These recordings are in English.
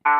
Hello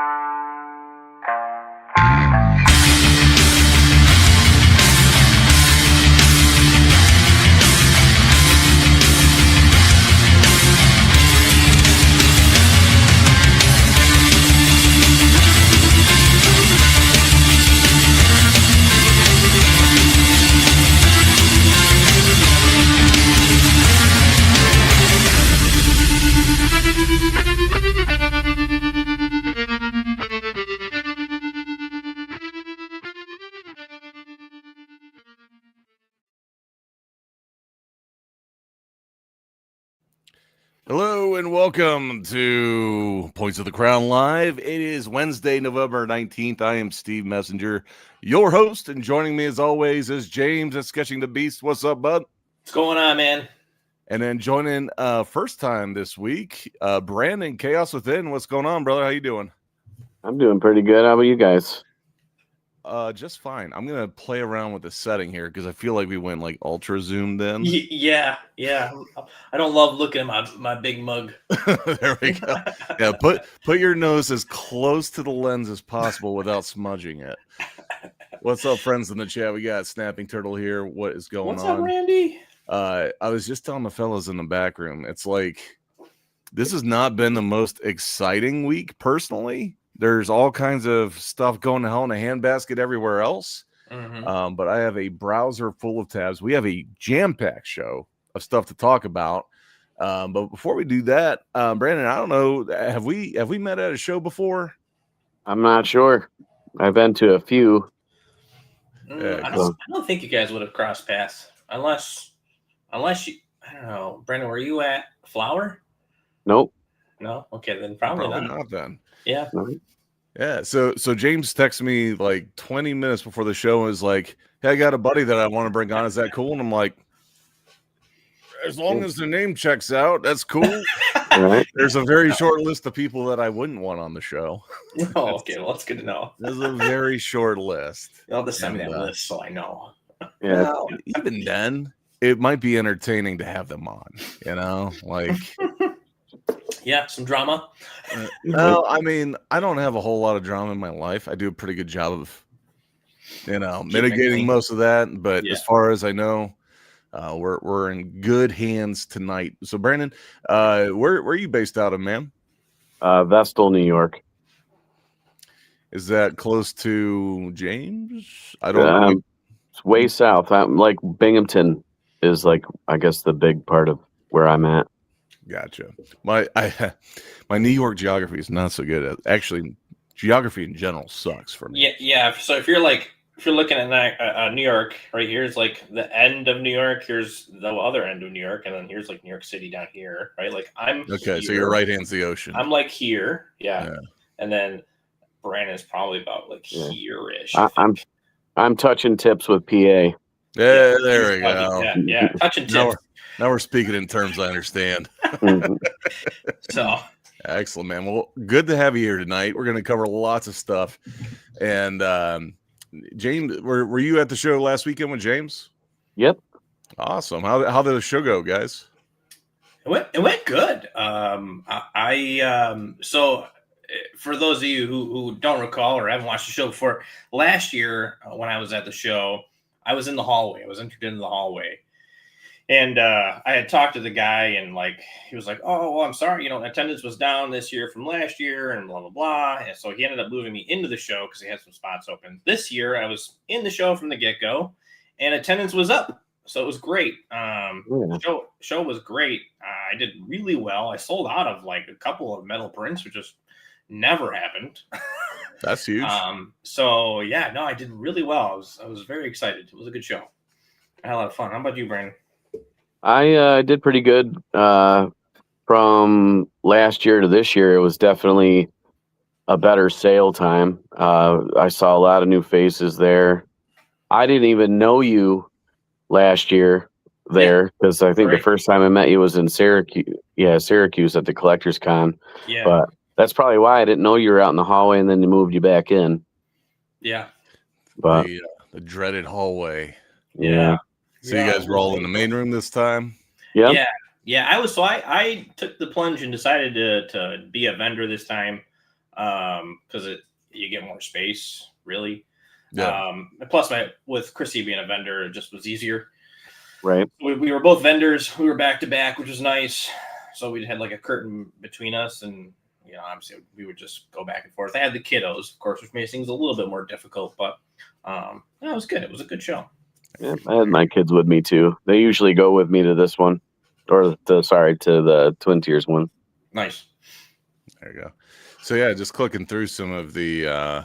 and welcome to Points of the Crown Live. It is Wednesday, November 19th. I am Steve Messenger, your host, and joining me as always is James at Sketching the Beast. What's up, bud? What's going on, man? And then joining first time this week, Brandon, Chaos Within. What's going on, brother? How you doing? I'm doing pretty good. How about you guys? Just fine. I'm gonna play around with the setting here because I feel like we went like ultra zoomed in. Yeah. I don't love looking at my big mug. There we go. Yeah, put your nose as close to the lens as possible without smudging it. What's up, friends in the chat? We got Snapping Turtle here. What is going on? What's up, Randy? I was just telling the fellas in the back room. It's like this has not been the most exciting week personally. There's all kinds of stuff going to hell in a handbasket everywhere else. Mm-hmm. But I have a browser full of tabs. We have a jam-packed show of stuff to talk about. But before we do that, Brandon, I don't know, have we met at a show before? I'm not sure. I've been to a few. I don't think you guys would have crossed paths unless you. I don't know, Brandon. Were you at Flower? Nope. No. Okay, then probably not. Then. Yeah. Yeah. So James texted me like 20 minutes before the show and was like, "Hey, I got a buddy that I want to bring on. Is that cool?" And I'm like, as long as the name checks out, that's cool. Right. There's a very short list of people that I wouldn't want on the show. Oh, okay. Well, that's good to know. There's a very short list. You'll have to send me that list so I know. Yeah. Well, even then, it might be entertaining to have them on, like. Yeah, some drama. No, I mean, I don't have a whole lot of drama in my life. I do a pretty good job of, mitigating most of that. But as far as I know, we're in good hands tonight. So, Brandon, where are you based out of, man? Vestal, New York. Is that close to James? I don't know. It's way south. I'm like Binghamton is like, I guess, the big part of where I'm at. Gotcha. My New York geography is not so good. Actually, geography in general sucks for me. Yeah. So if you're looking at New York, right here is like the end of New York. Here's the other end of New York, and then here's like New York City down here, right? Like I'm okay. Here. So your right hand's the ocean. I'm like here, yeah. And then Brandon's probably about like here-ish. I'm touching tips with PA. Yeah, there we go. Yeah, touching tips. Now we're speaking in terms I understand. So excellent, man. Well, good to have you here tonight. We're going to cover lots of stuff. And James, were you at the show last weekend with James? Yep. Awesome. How did the show go, guys? It went good. So for those of you who don't recall or haven't watched the show before, last year when I was at the show, I was in the hallway. I was entered into the hallway. And I had talked to the guy, and like he was like, "Oh, well, I'm sorry, attendance was down this year from last year, and blah blah blah." And so he ended up moving me into the show because he had some spots open. This year, I was in the show from the get go, and attendance was up, so it was great. Show was great. I did really well. I sold out of like a couple of metal prints, which just never happened. That's huge. So yeah, no, I did really well. I was very excited. It was a good show. I had a lot of fun. How about you, Brandon? I did pretty good. From last year to this year, it was definitely a better sale time. I saw a lot of new faces there. I didn't even know you last year there because I think the first time I met you was in Syracuse. Yeah, Syracuse at the Collectors Con. Yeah. But that's probably why I didn't know you were out in the hallway, and then they moved you back in. Yeah. But the dreaded hallway. Yeah. So you guys were all in the main room this time? Yeah. Yeah. I took the plunge and decided to be a vendor this time. because you get more space, really. Yeah. Plus, with Chrissy being a vendor, it just was easier. Right. We were both vendors. We were back to back, which was nice. So we had like a curtain between us, and obviously we would just go back and forth. I had the kiddos, of course, which made things a little bit more difficult, but it was good. It was a good show. Yeah, I had my kids with me too. They usually go with me to this one, to the Twin Tiers one. Nice. There you go. So yeah, just clicking through some of the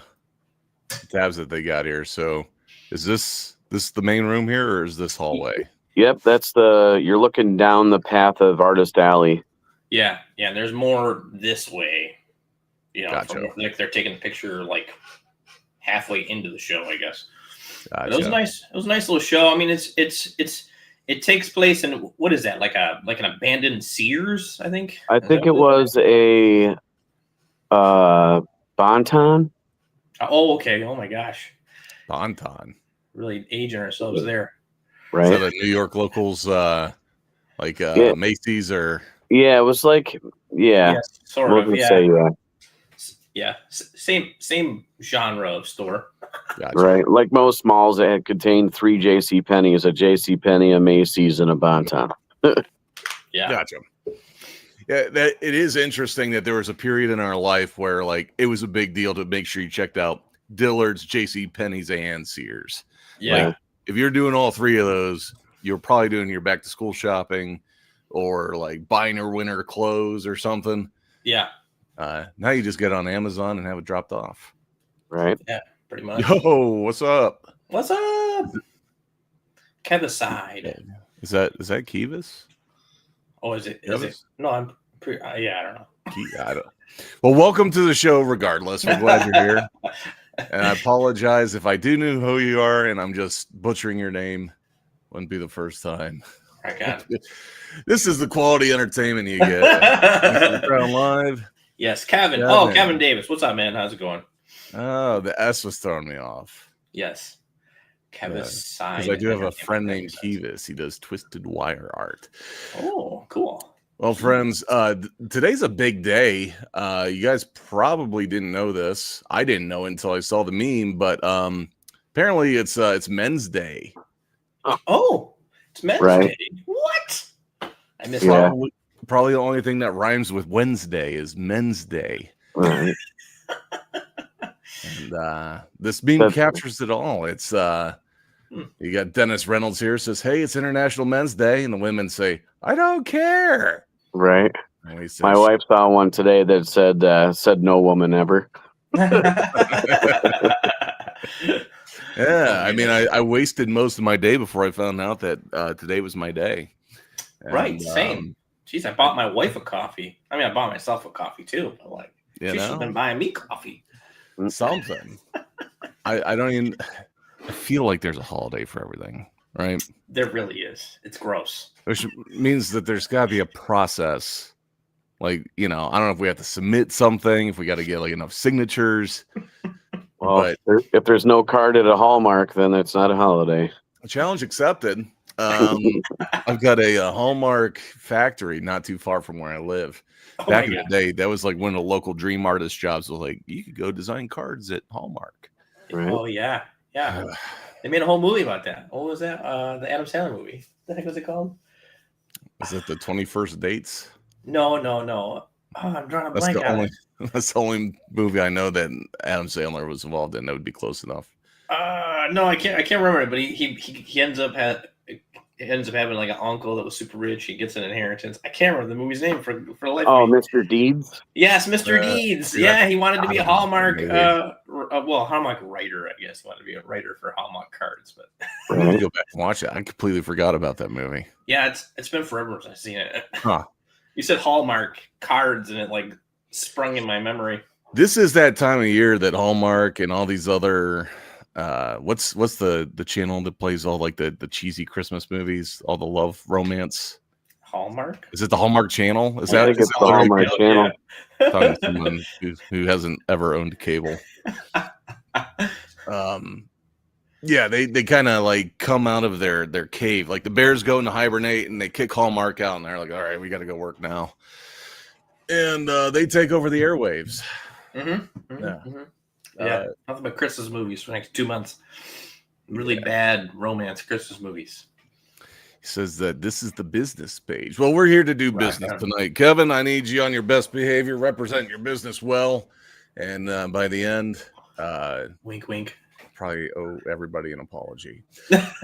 tabs that they got here. So is this the main room here, or is this hallway? Yep, you're looking down the path of Artist Alley. Yeah, and there's more this way. Gotcha. From like they're taking a picture like halfway into the show, I guess. Gotcha. But it was nice. It was a nice little show. I mean, it takes place in, what is that, like an abandoned Sears, I think. I think it was a Bonton. Oh, okay. Oh my gosh. Bonton. Really aging ourselves there. Right. So the New York locals, Macy's, or it was like yes, sort of. Yeah. Say, yeah. Same genre of store. Gotcha. Right. Like most malls, it had contained 3 J.C. Penney's, a J.C. Penney, a Macy's, and a Bonton. Yeah. Gotcha. Yeah, that it is interesting that there was a period in our life where like it was a big deal to make sure you checked out Dillard's, J.C. Penney's, and Sears. Yeah. Like, if you're doing all 3 of those, you're probably doing your back to school shopping or like buying your winter clothes or something. Yeah. Now you just get on Amazon and have it dropped off. Right. Yeah, pretty much. Yo, what's up? What's up? Kevaside. Is that Kivas? Oh, is it? No, I'm pretty. I don't know. I don't. Well, welcome to the show. Regardless, we're glad you're here. And I apologize if I do know who you are and I'm just butchering your name. Wouldn't be the first time. This is the quality entertainment you get. Crown Live. Yes, Kevin. Oh, Kevin Davis. What's up, man? How's it going? Oh, the S was throwing me off. Yes. Kevin signed. Because I do have a friend named Kivas. He does twisted wire art. Oh, cool. Well, friends, today's a big day. You guys probably didn't know this. I didn't know until I saw the meme, but apparently it's Men's Day. Oh, it's Men's Day. What? I missed that. Probably the only thing that rhymes with Wednesday is Men's Day. Right. And this meme captures it all. It's you got Dennis Reynolds here says, "Hey, it's International Men's Day," and the women say, "I don't care." Right. Says, my wife saw one today that said "No woman ever." Yeah, I mean, I wasted most of my day before I found out that today was my day. And, right, same. Jeez, I bought my wife a coffee. I mean, I bought myself a coffee too. But like, she should have been buying me coffee. Something. I don't even. I feel like there's a holiday for everything, right? There really is. It's gross. Which means that there's got to be a process. Like, I don't know if we have to submit something, if we got to get like enough signatures. Well, if there's no card at a Hallmark, then it's not a holiday. Challenge accepted. I've got a Hallmark factory not too far from where I live. Back in the day, that was like one of the local dream artist jobs. Was like, you could go design cards at Hallmark. Right? Oh yeah. They made a whole movie about that. What was that? The Adam Sandler movie. What the heck was it called? Is it the 21st Dates? No. Oh, I'm drawing a blank on it. That's the only movie I know that Adam Sandler was involved in. That would be close enough. No, I can't remember it. But he ends up having like an uncle that was super rich. He gets an inheritance. I can't remember the movie's name for the life. Oh, Mr. Deeds. Yes, Mr. Deeds. Yeah, he wanted to be a Hallmark. Hallmark writer. I guess he wanted to be a writer for Hallmark cards. But I need to go back and watch it. I completely forgot about that movie. Yeah, it's been forever since I've seen it. Huh. You said Hallmark cards, and it like sprung in my memory. This is that time of year that Hallmark and all these other what's the channel that plays all like the cheesy Christmas movies, all the love romance? Hallmark? Is it the Hallmark Channel? I think it's the Hallmark Channel. Yeah. Talking to someone who hasn't ever owned cable. Yeah, they kind of like come out of their cave. Like the bears go into hibernate and they kick Hallmark out and they're like, all right, we got to go work now. And they take over the airwaves. Yeah, nothing but Christmas movies for the next 2 months. Really bad romance Christmas movies. He says that this is the business page. Well, we're here to do business tonight. Kevin, I need you on your best behavior, represent your business well. And by the end, wink, wink. Probably owe everybody an apology.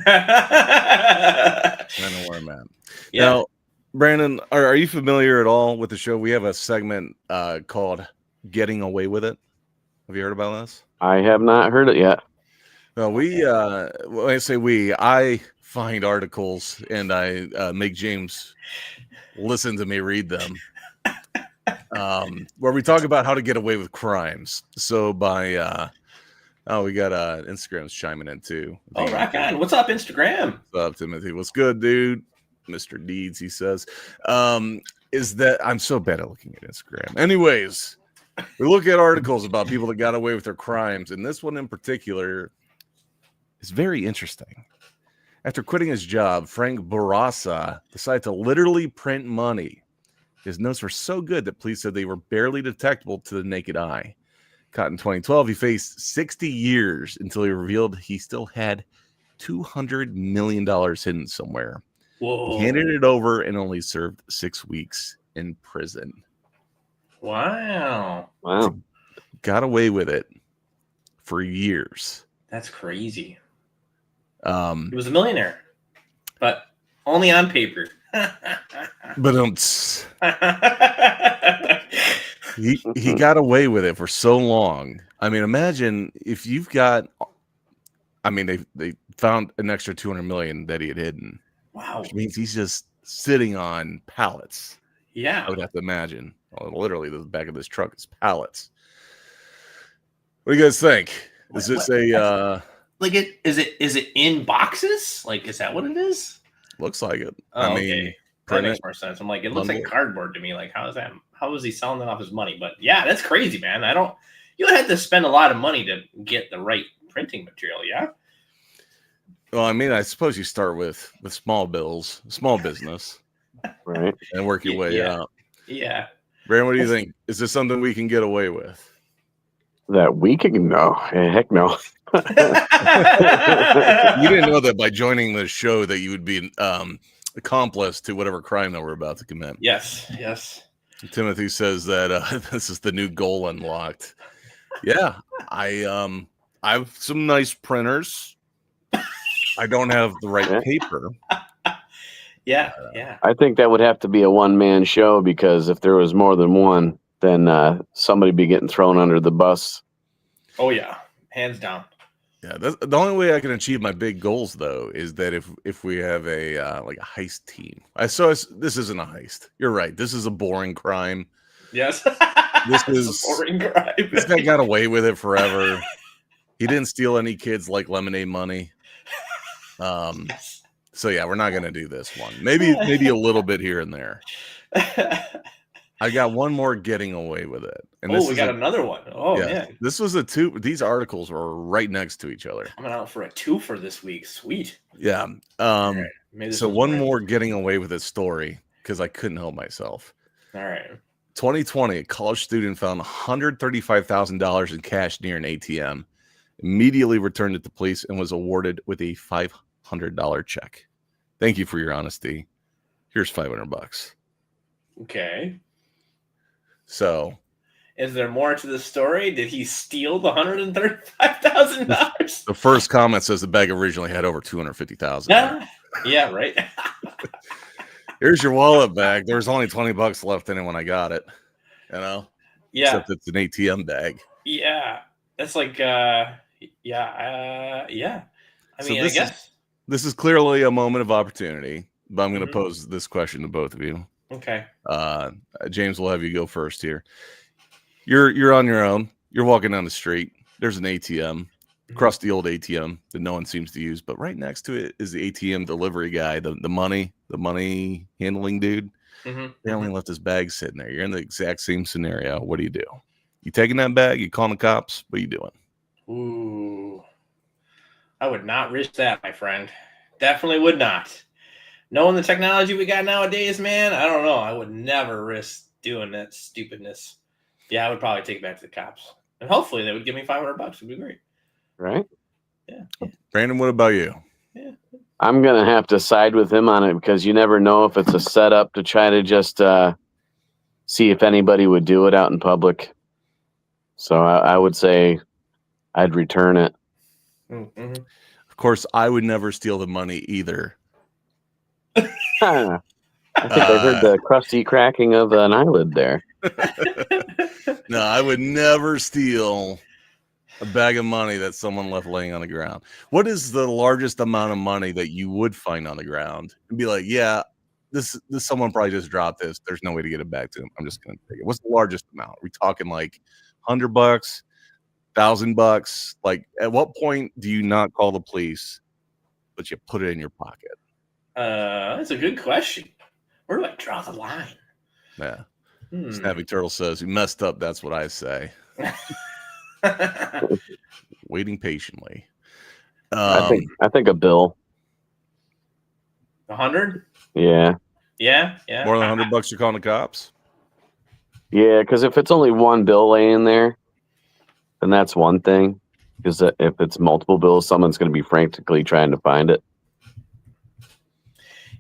I know where I'm at. Yeah. Now, Brandon, are you familiar at all with the show? We have a segment called Getting Away With It. Have you heard about this? I have not heard it yet. Well, when I say I find articles and I make James listen to me read them, where we talk about how to get away with crimes. So by we got Instagram's chiming in too. Oh, rock on. What's up, Instagram? What's up, Timothy? What's good, dude? Mr. Deeds, he says. Is that I'm so bad at looking at Instagram. Anyways, we look at articles about people that got away with their crimes, and this one in particular is very interesting. After quitting his job, Frank Barassa decided to literally print money. His notes were so good that police said they were barely detectable to the naked eye. Caught in 2012, he faced 60 years until he revealed he still had $200 million hidden somewhere. Whoa. He handed it over and only served 6 weeks in prison. Wow. Got away with it for years. That's crazy. He was a millionaire, but only on paper. But he got away with it for so long. I mean, imagine if you've got. I mean, they found an extra 200 million that he had hidden. Wow, which means he's just sitting on pallets. Yeah, I would have to imagine. Well, literally, the back of this truck is pallets. What do you guys think? Is this like it? Is it in boxes? Like, is that what it is? Looks like it. Oh, I mean, okay. That makes more sense. I'm like, it looks like cardboard to me. Like, how is that? How is he selling that off his money? But yeah, that's crazy, man. You would have to spend a lot of money to get the right printing material. Yeah. Well, I mean, I suppose you start with small business, right, and work your way up. Yeah. Brandon, what do you think? Is this something we can get away with? That we can? No, heck no. You didn't know that by joining the show that you would be accomplice to whatever crime that we're about to commit. Yes. Timothy says that this is the new goal unlocked. Yeah, I have some nice printers. I don't have the right paper. Yeah. I think that would have to be a one-man show, because if there was more than one, then somebody be getting thrown under the bus. Oh yeah, hands down. Yeah, the only way I can achieve my big goals, though, is that if we have a like a heist team. This isn't a heist. You're right. This is a boring crime. Yes, this is a boring crime. This guy got away with it forever. He didn't steal any kids like lemonade money. So yeah, we're not gonna do this one. Maybe a little bit here and there. I got one more getting away with it. And we got another one. Oh yeah, man. This was a two. These articles were right next to each other. Coming out for a 2 for this week. Sweet. Yeah. Right. So one more getting away with it story, because I couldn't help myself. All right. 2020, a college student found $135,000 in cash near an ATM, immediately returned it to police, and was awarded with a $500 check. Thank you for your honesty. Here's $500. Okay. So, is there more to the story? Did he steal the $135,000? The first comment says the bag originally had over $250,000. Yeah, right. Here's your wallet bag. There's only $20 left in it when I got it. You know? Yeah. Except it's an ATM bag. Yeah. That's like I mean, I guess this is clearly a moment of opportunity, but I'm going to pose this question to both of you. Okay. James, we'll have you go first here. You're on your own. You're walking down the street. There's an ATM, crusty old ATM that no one seems to use, but right next to it is the ATM delivery guy, the money handling dude. They only left his bag sitting there. You're in the exact same scenario. What do? You taking that bag? You calling the cops? What are you doing? Ooh, I would not risk that, my friend. Definitely would not. Knowing the technology we got nowadays, man, I don't know. I would never risk doing that stupidness. Yeah, I would probably take it back to the cops, and hopefully they would give me $500. It'd be great. Right? Yeah. Brandon, what about you? Yeah. I'm gonna have to side with him on it because you never know if it's a setup to try to just see if anybody would do it out in public. So I would say I'd return it. Mm-hmm. Of course, I would never steal the money either. I think I heard the crusty cracking of an eyelid there. No, I would never steal a bag of money that someone left laying on the ground. What is the largest amount of money that you would find on the ground and be like, yeah, this someone probably just dropped this. There's no way to get it back to him. I'm just gonna take it. What's the largest amount? Are we talking like $100, $1,000? Like, at what point do you not call the police, but you put it in your pocket? That's a good question. Where do I draw the line? Yeah. Snappy Turtle says, "You messed up." That's what I say. Waiting patiently. I think a bill. 100? Yeah. Yeah. More than $100 you're calling the cops? Yeah, because if it's only one bill laying there, then that's one thing. Because if it's multiple bills, someone's going to be frantically trying to find it.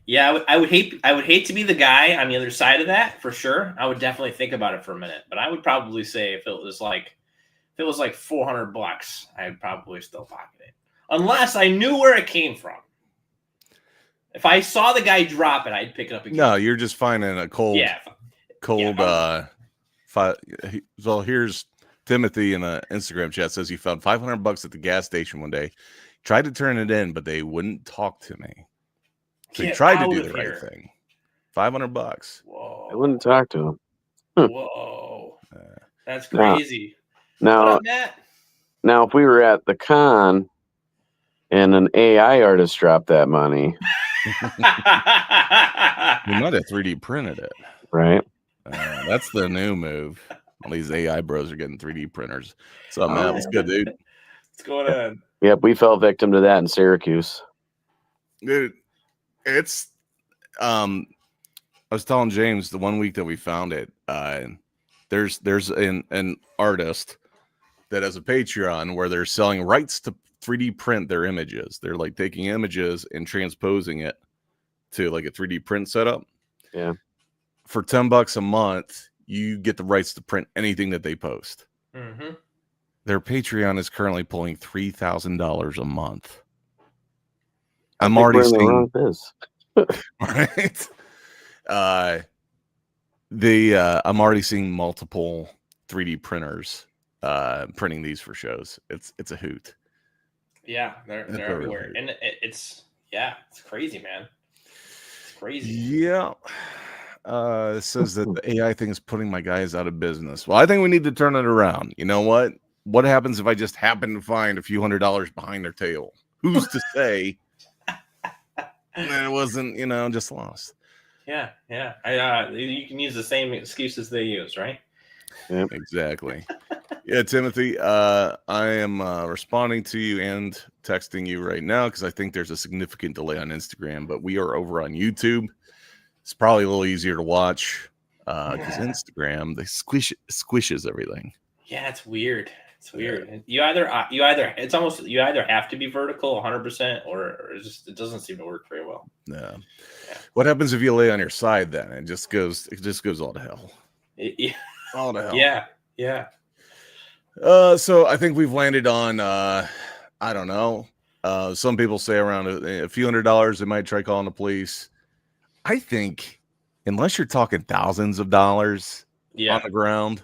Yeah, I would hate to be the guy on the other side of that for sure. I would definitely think about it for a minute, but I would probably say if it was like $400, I'd probably still pocket it, unless I knew where it came from. If I saw the guy drop it, I'd pick it up again. No, you're just finding a cold. So here's Timothy in the Instagram chat says he found $500 at the gas station one day. Tried to turn it in, but they wouldn't talk to me. So he tried to do the right thing. $500. Whoa! I wouldn't talk to him. Whoa! That's crazy. Now, what up, Matt? Now, if we were at the con and an AI artist dropped that money, we might have 3D printed it. Right. That's the new move. All these AI bros are getting 3D printers. What's up, Matt? What's good, dude? What's going on? Yep, we fell victim to that in Syracuse. Dude, it's I was telling James the one week that we found it, there's an artist that has a Patreon where they're selling rights to 3D print their images. They're like taking images and transposing it to like a 3D print setup. Yeah. For $10 a month, you get the rights to print anything that they post. Mm-hmm. Their Patreon is currently pulling $3,000 a month. I'm already seeing right. I'm already seeing multiple 3D printers printing these for shows. It's a hoot. Yeah, they're everywhere, and it's crazy, man. It's crazy. Yeah. It says that the AI thing is putting my guys out of business. Well, I think we need to turn it around. You know what? What happens if I just happen to find a few $100 behind their tail? Who's to say that it wasn't, just lost? Yeah. You can use the same excuses they use, right? Yeah, exactly. Yeah, Timothy, I am responding to you and texting you right now because I think there's a significant delay on Instagram, but we are over on YouTube. It's probably a little easier to watch because Instagram, they squishes everything. Yeah, it's weird. It's weird. You either have to be vertical 100% or it doesn't seem to work very well. Yeah. What happens if you lay on your side then? It just goes all to hell. All to hell. Yeah. So I think we've landed on I don't know. Some people say around a few $100s they might try calling the police. I think unless you're talking thousands of dollars on the ground,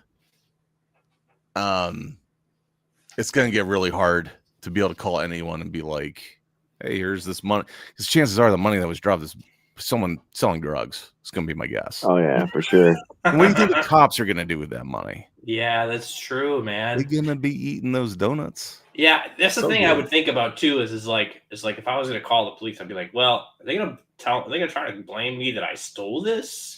it's going to get really hard to be able to call anyone and be like, hey, here's this money. Because chances are the money that was dropped is someone selling drugs. It's going to be my guess. Oh, yeah, for sure. What do you think the cops are going to do with that money? Yeah, that's true, man. They're going to be eating those donuts. Yeah, that's the thing I would think about too. Is like if I was going to call the police, I'd be like, well, are they going to try to blame me that I stole this?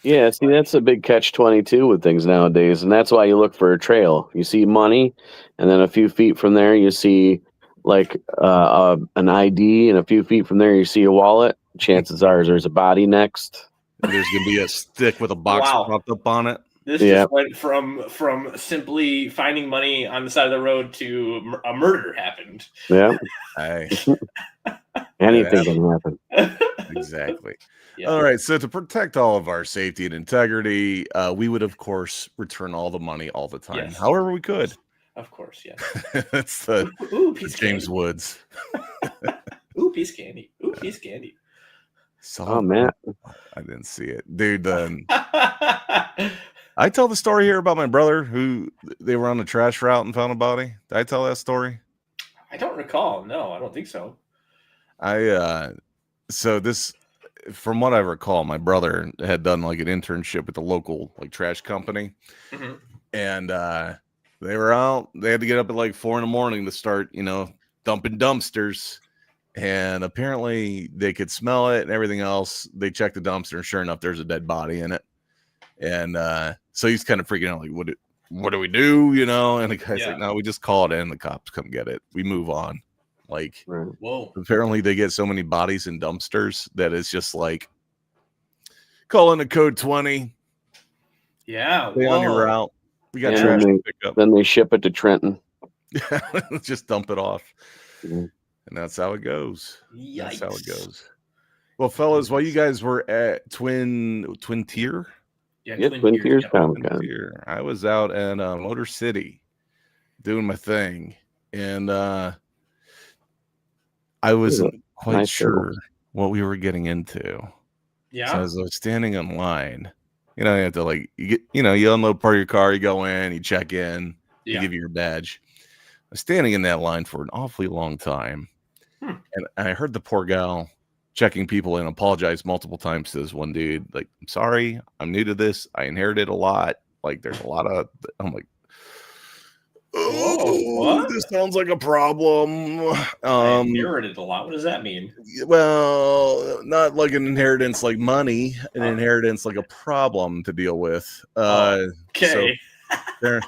Yeah, see, that's a big catch-22 with things nowadays, and that's why you look for a trail. You see money, and then a few feet from there, you see like an ID, and a few feet from there, you see a wallet. Chances are there's a body next. And there's going to be a stick with a box propped up on it. This just went from simply finding money on the side of the road to a murder happened. Yeah. Hey. Anything can happen. Exactly. Yeah. All right. So to protect all of our safety and integrity, we would, of course, return all the money all the time. Yes. However we could. Of course, yeah. That's the James Woods. Ooh, piece of candy. Ooh, piece of candy. Oh, man. I didn't see it. Dude, I tell the story here about my brother who they were on the trash route and found a body. Did I tell that story? I don't recall. No, I don't think so. So this, from what I recall, my brother had done like an internship with the local like trash company. Mm-hmm. And they were out. They had to get up at like 4 a.m. to start, dumping dumpsters. And apparently they could smell it and everything else. They checked the dumpster, and sure enough, there's a dead body in it. And so he's kind of freaking out, like, what do we do? And the guy's like, no, we just call it in. The cops come get it. We move on. Like, whoa. Apparently they get so many bodies in dumpsters that it's just like, call in a code 20. Yeah. Stay on your route. We got trash to pick up. Then they ship it to Trenton. Just dump it off. Mm-hmm. And that's how it goes. Yikes. That's how it goes. Well, fellas, while you guys were at Twin Tier? Yeah, Twin Tiers Comic-Con. I was out at Motor City doing my thing. And I wasn't quite sure what we were getting into. Yeah. So as I was standing in line, you have to you unload part of your car, you go in, you check in, they give you your badge. I was standing in that line for an awfully long time. And I heard the poor gal checking people in apologize multiple times to this one dude. Like, I'm sorry, I'm new to this. I inherited a lot. Like, there's a lot of, I'm like, what? This sounds like a problem. I inherited a lot. What does that mean? Well, not like an inheritance like money, an inheritance like a problem to deal with. Okay. So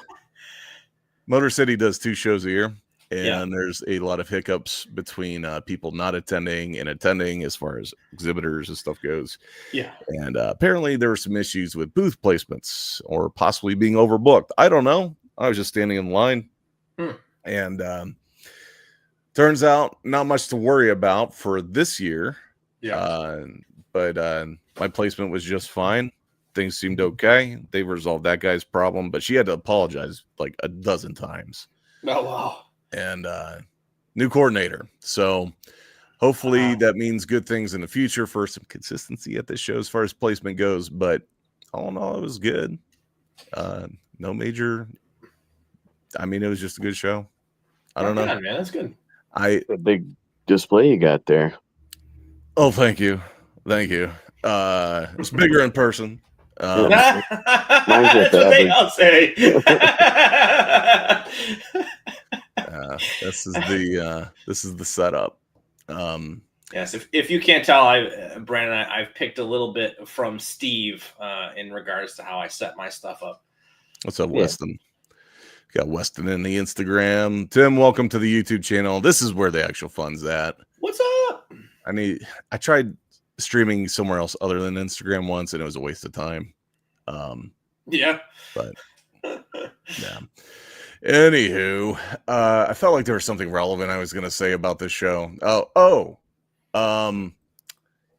Motor City does 2 shows a year. And there's a lot of hiccups between people not attending and attending as far as exhibitors and stuff goes. Yeah. And apparently there were some issues with booth placements or possibly being overbooked. I don't know. I was just standing in line. And turns out not much to worry about for this year. Yeah. But my placement was just fine. Things seemed okay. They resolved that guy's problem, but she had to apologize like a dozen times. Oh, wow. And new coordinator. So hopefully that means good things in the future for some consistency at this show as far as placement goes. But all in all, it was good. No major. I mean, it was just a good show. I don't know. Man, that's good. A big display you got there. Oh, thank you. Thank you. It's bigger in person. That's what they all say. This is the setup. Yes, if you can't tell, Brandon, I've picked a little bit from Steve in regards to how I set my stuff up. What's up, Weston? Got Weston in the Instagram. Tim, welcome to the YouTube channel. This is where the actual fun's at. What's up? I tried streaming somewhere else other than Instagram once, and it was a waste of time. Yeah. But yeah. Anywho, I felt like there was something relevant I was going to say about this show.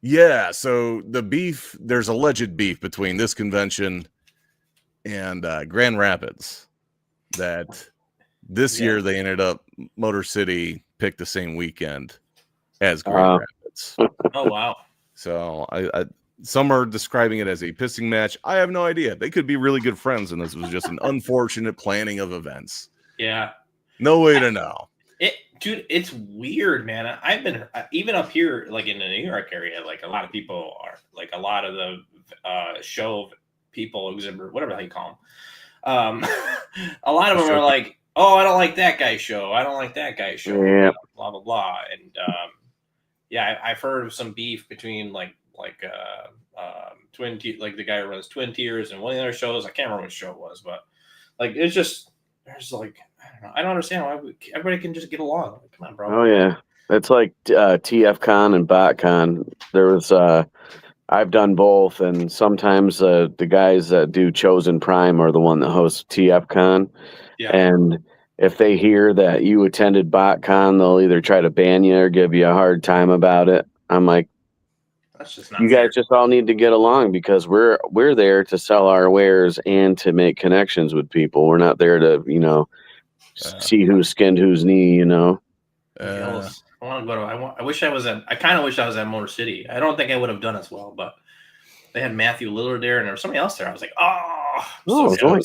Yeah. So the beef, there's alleged beef between this convention and Grand Rapids. That this year they ended up Motor City picked the same weekend as Grand Rapids. Oh wow! So I some are describing it as a pissing match. I have no idea. They could be really good friends, and this was just an unfortunate planning of events. Yeah. No way to know. Dude, it's weird, man. I've been even up here, like in the New York area, like a lot of people are like a lot of the show people, exhibit, whatever the hell you call them. A lot of them are like, "Oh, I don't like that guy's show. I don't like that guy's show." Yeah. Blah blah blah. And yeah, I've heard of some beef between like Twin Tier, like the guy who runs Twin Tiers and one of the other shows. I can't remember what show it was, but like it's just there's like I don't know. I don't understand why everybody can just get along. Like, come on, bro. Oh yeah, it's like TFCon and BotCon. There was I I've done both, and sometimes the guys that do Chosen Prime are the one that hosts TFCon. Yeah. And if they hear that you attended BotCon, they'll either try to ban you or give you a hard time about it. I'm like, that's just not you fair. guys just all need to get along because we're there to sell our wares and to make connections with people. We're not there to, see who skinned whose knee, I want to go to. I wish I was at. I kind of wish I was at Motor City. I don't think I would have done as well, but they had Matthew Lillard there, and there was somebody else there. I was like, so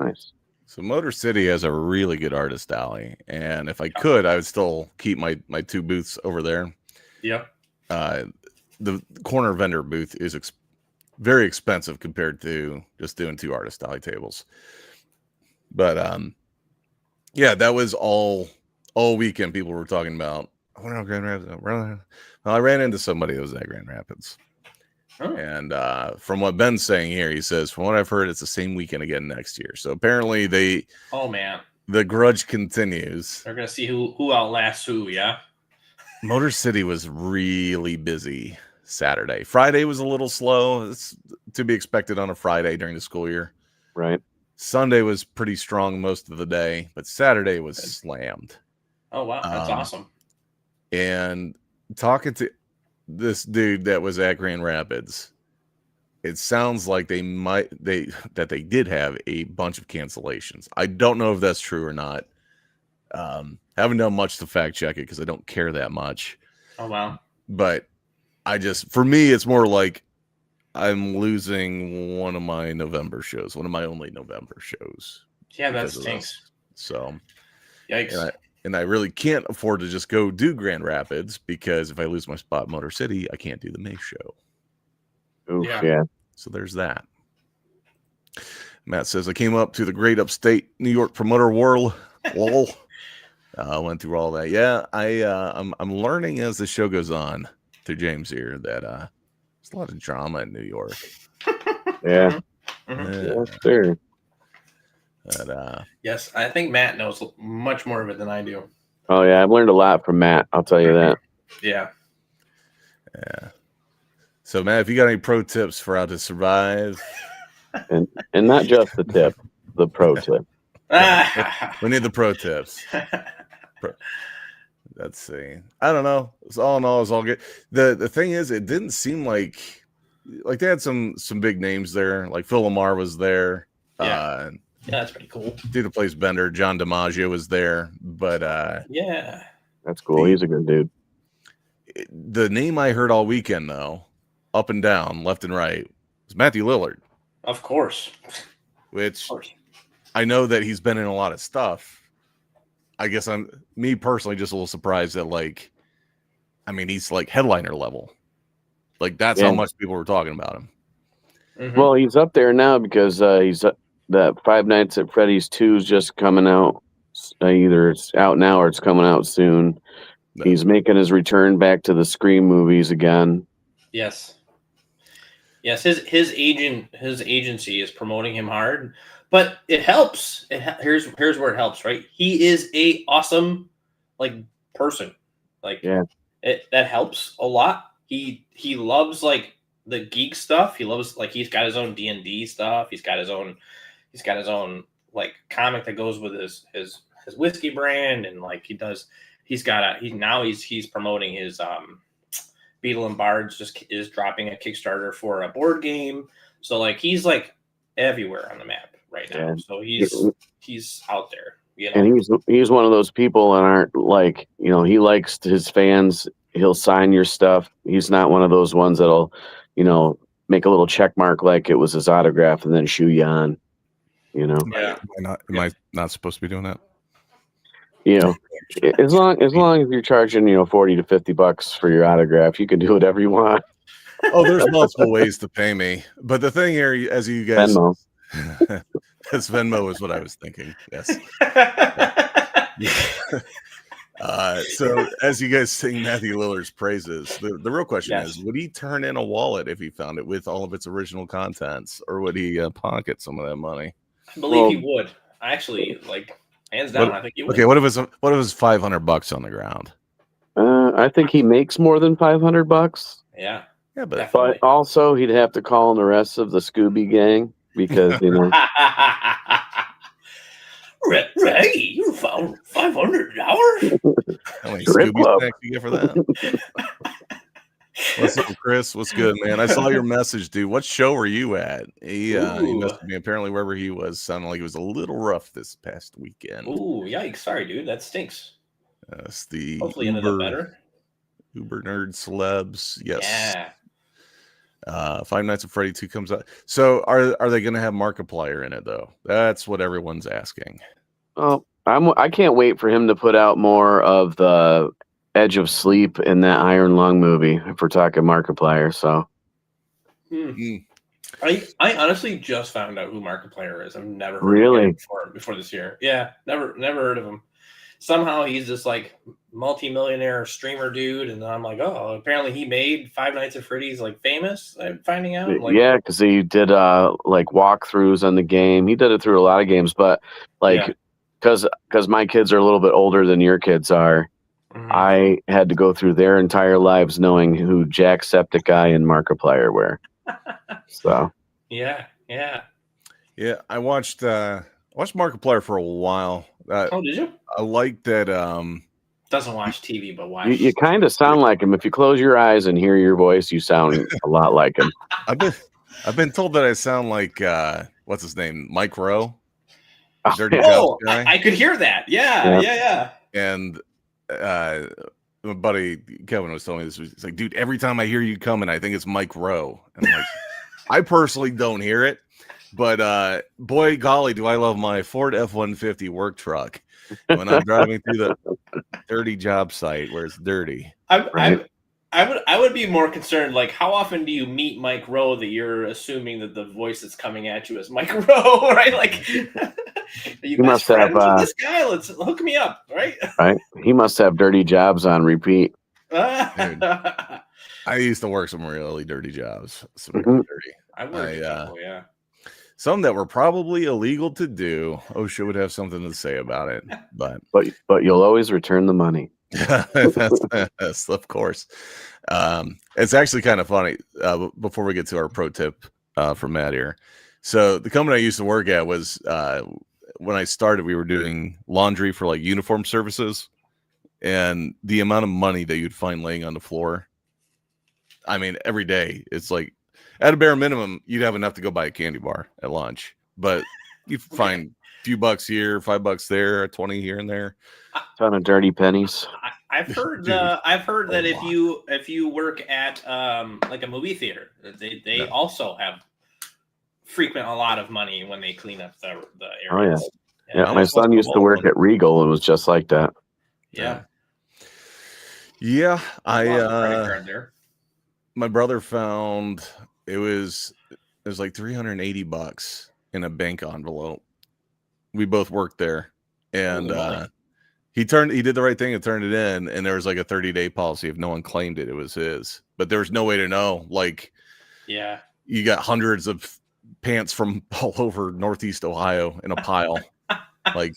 nice. So Motor City has a really good artist alley, and if I could, I would still keep my 2 booths over there. Yep. The corner vendor booth is very expensive compared to just doing 2 artist alley tables. But yeah, that was all weekend. People were talking about. I wonder how Grand Rapids. Well, I ran into somebody that was at Grand Rapids. Oh. And from what Ben's saying here, he says, from what I've heard, it's the same weekend again next year. So apparently the grudge continues. They're gonna see who outlasts who. Yeah. Motor City was really busy Saturday. Friday was a little slow. It's to be expected on a Friday during the school year. Right. Sunday was pretty strong most of the day, but Saturday was slammed. Oh wow, that's awesome. And talking to this dude that was at Grand Rapids, it sounds like they did have a bunch of cancellations. I don't know if that's true or not. Haven't done much to fact check it because I don't care that much. Oh wow. But for me, it's more like I'm losing one of my November shows, one of my only November shows. Yeah, that stinks. So, yikes. And I really can't afford to just go do Grand Rapids because if I lose my spot in Motor City, I can't do the May show. Oof, yeah. So there's that. Matt says, I came up to the great upstate New York promoter world. Lol. Went through all that. Yeah, I'm learning as the show goes on through James here that there's a lot of drama in New York. Yeah. Mm-hmm. Yeah, sure. But, yes, I think Matt knows much more of it than I do. Oh yeah, I've learned a lot from Matt. I'll tell you that. Yeah. Yeah. So Matt, if you got any pro tips for how to survive, and not just the tip, the pro tip. We need the pro tips. Let's see. I don't know. It's all in all, it's all good. The thing is, it didn't seem like they had some big names there. Like Phil Lamar was there. Yeah. Yeah, that's pretty cool. Dude that plays Bender, John DiMaggio was there. But yeah, that's cool. He's a good dude. The name I heard all weekend, though, up and down, left and right, was Matthew Lillard. Of course. Which I know that he's been in a lot of stuff. I guess me personally just a little surprised that he's like headliner level. Like that's how much people were talking about him. Mm-hmm. Well, he's up there now because he's that Five Nights at Freddy's 2 is just coming out. Either it's out now or it's coming out soon. No. He's making his return back to the Scream movies again. Yes. Yes, his agency is promoting him hard, but it helps. Here's where it helps, right? He is a awesome person. That helps a lot. He loves the geek stuff. He loves he's got his own D&D stuff. He's got his own comic that goes with his whiskey brand, and he's promoting his Beetle and Bards just is dropping a Kickstarter for a board game. So he's everywhere on the map right now. Yeah. So he's out there. And he's one of those people that aren't he likes his fans. He'll sign your stuff. He's not one of those ones that'll, make a little check mark like it was his autograph and then shoo you on. Yeah. Am I not supposed to be doing that? As long as you're charging, $40 to $50 for your autograph, you can do whatever you want. Oh, there's multiple ways to pay me. But the thing here, as you guys Venmo. That's Venmo is what I was thinking. Yes. So as you guys sing Matthew Lillard's praises, the real question is, would he turn in a wallet if he found it with all of its original contents, or would he pocket some of that money? I believe he would. Actually, hands down, I think he would. Okay, what if it's $500 on the ground? I think he makes more than $500. Yeah. Yeah, but also he'd have to call in the rest of the Scooby gang because Ray, you found $500. How many Scooby snacks you get for that? What's up, Chris? What's good, man? I saw your message, dude. What show were you at? He messaged me. Apparently, wherever he was, sounded like it was a little rough this past weekend. Ooh, yikes! Sorry, dude. That stinks. It's the hopefully ended up better. Uber nerd celebs. Yes. Yeah. Five Nights at Freddy 2 comes out. So are they going to have Markiplier in it though? That's what everyone's asking. Oh, I can't wait for him to put out more of the Edge of Sleep in that Iron Lung movie. If we're talking Markiplier, so. I honestly just found out who Markiplier is. I've never heard really of him before this year. Yeah, never heard of him. Somehow he's this like multi-millionaire streamer dude, and I'm like, oh, apparently he made Five Nights at Freddy's like famous. I'm finding out. Like, yeah, because he did like walkthroughs on the game. He did it through a lot of games, but like because my kids are a little bit older than your kids are, I had to go through their entire lives knowing who Jacksepticeye and Markiplier were. So yeah. I watched Markiplier for a while. Oh, did you? I like that. Doesn't watch TV, but watch. You kind of sound like him. If you close your eyes and hear your voice, you sound a lot like him. I've been told that I sound like what's his name, Mike Rowe, Dirty Jobs guy. I could hear that. Yeah. And my buddy Kevin was telling me this. He's like, dude, every time I hear you coming, I think it's Mike Rowe. And I'm like, I personally don't hear it, but boy, golly, do I love my Ford F-150 work truck when I'm driving through the dirty job site where it's dirty. I would be more concerned. Like, how often do you meet Mike Rowe that you're assuming that the voice that's coming at you is Mike Rowe, right? Like, you must have this guy. Let's hook me up, right? Right. He must have dirty jobs on repeat. Dude, I used to work some really dirty jobs. Some really dirty. I worked yeah. Some that were probably illegal to do. OSHA would have something to say about it, but you'll always return the money. That's of course. It's actually kind of funny. Before we get to our pro tip from Matt here, so the company I used to work at was when I started, we were doing laundry for like uniform services, and the amount of money that you'd find laying on the floor. I mean, every day it's like at a bare minimum, you'd have enough to go buy a candy bar at lunch, but you find a few bucks here, $5 there, 20 here and there. Ton of dirty pennies. I've heard that if you work at like a movie theater, they also have frequent a lot of money when they clean up the area. Oh yeah. My son used to work at Regal and was just like that. Yeah. My brother found it was like $380 in a bank envelope. We both worked there, and he did the right thing and turned it in, and there was like a 30-day policy. If no one claimed it, it was his. But there was no way to know. Like, you got hundreds of pants from all over Northeast Ohio in a pile. Like,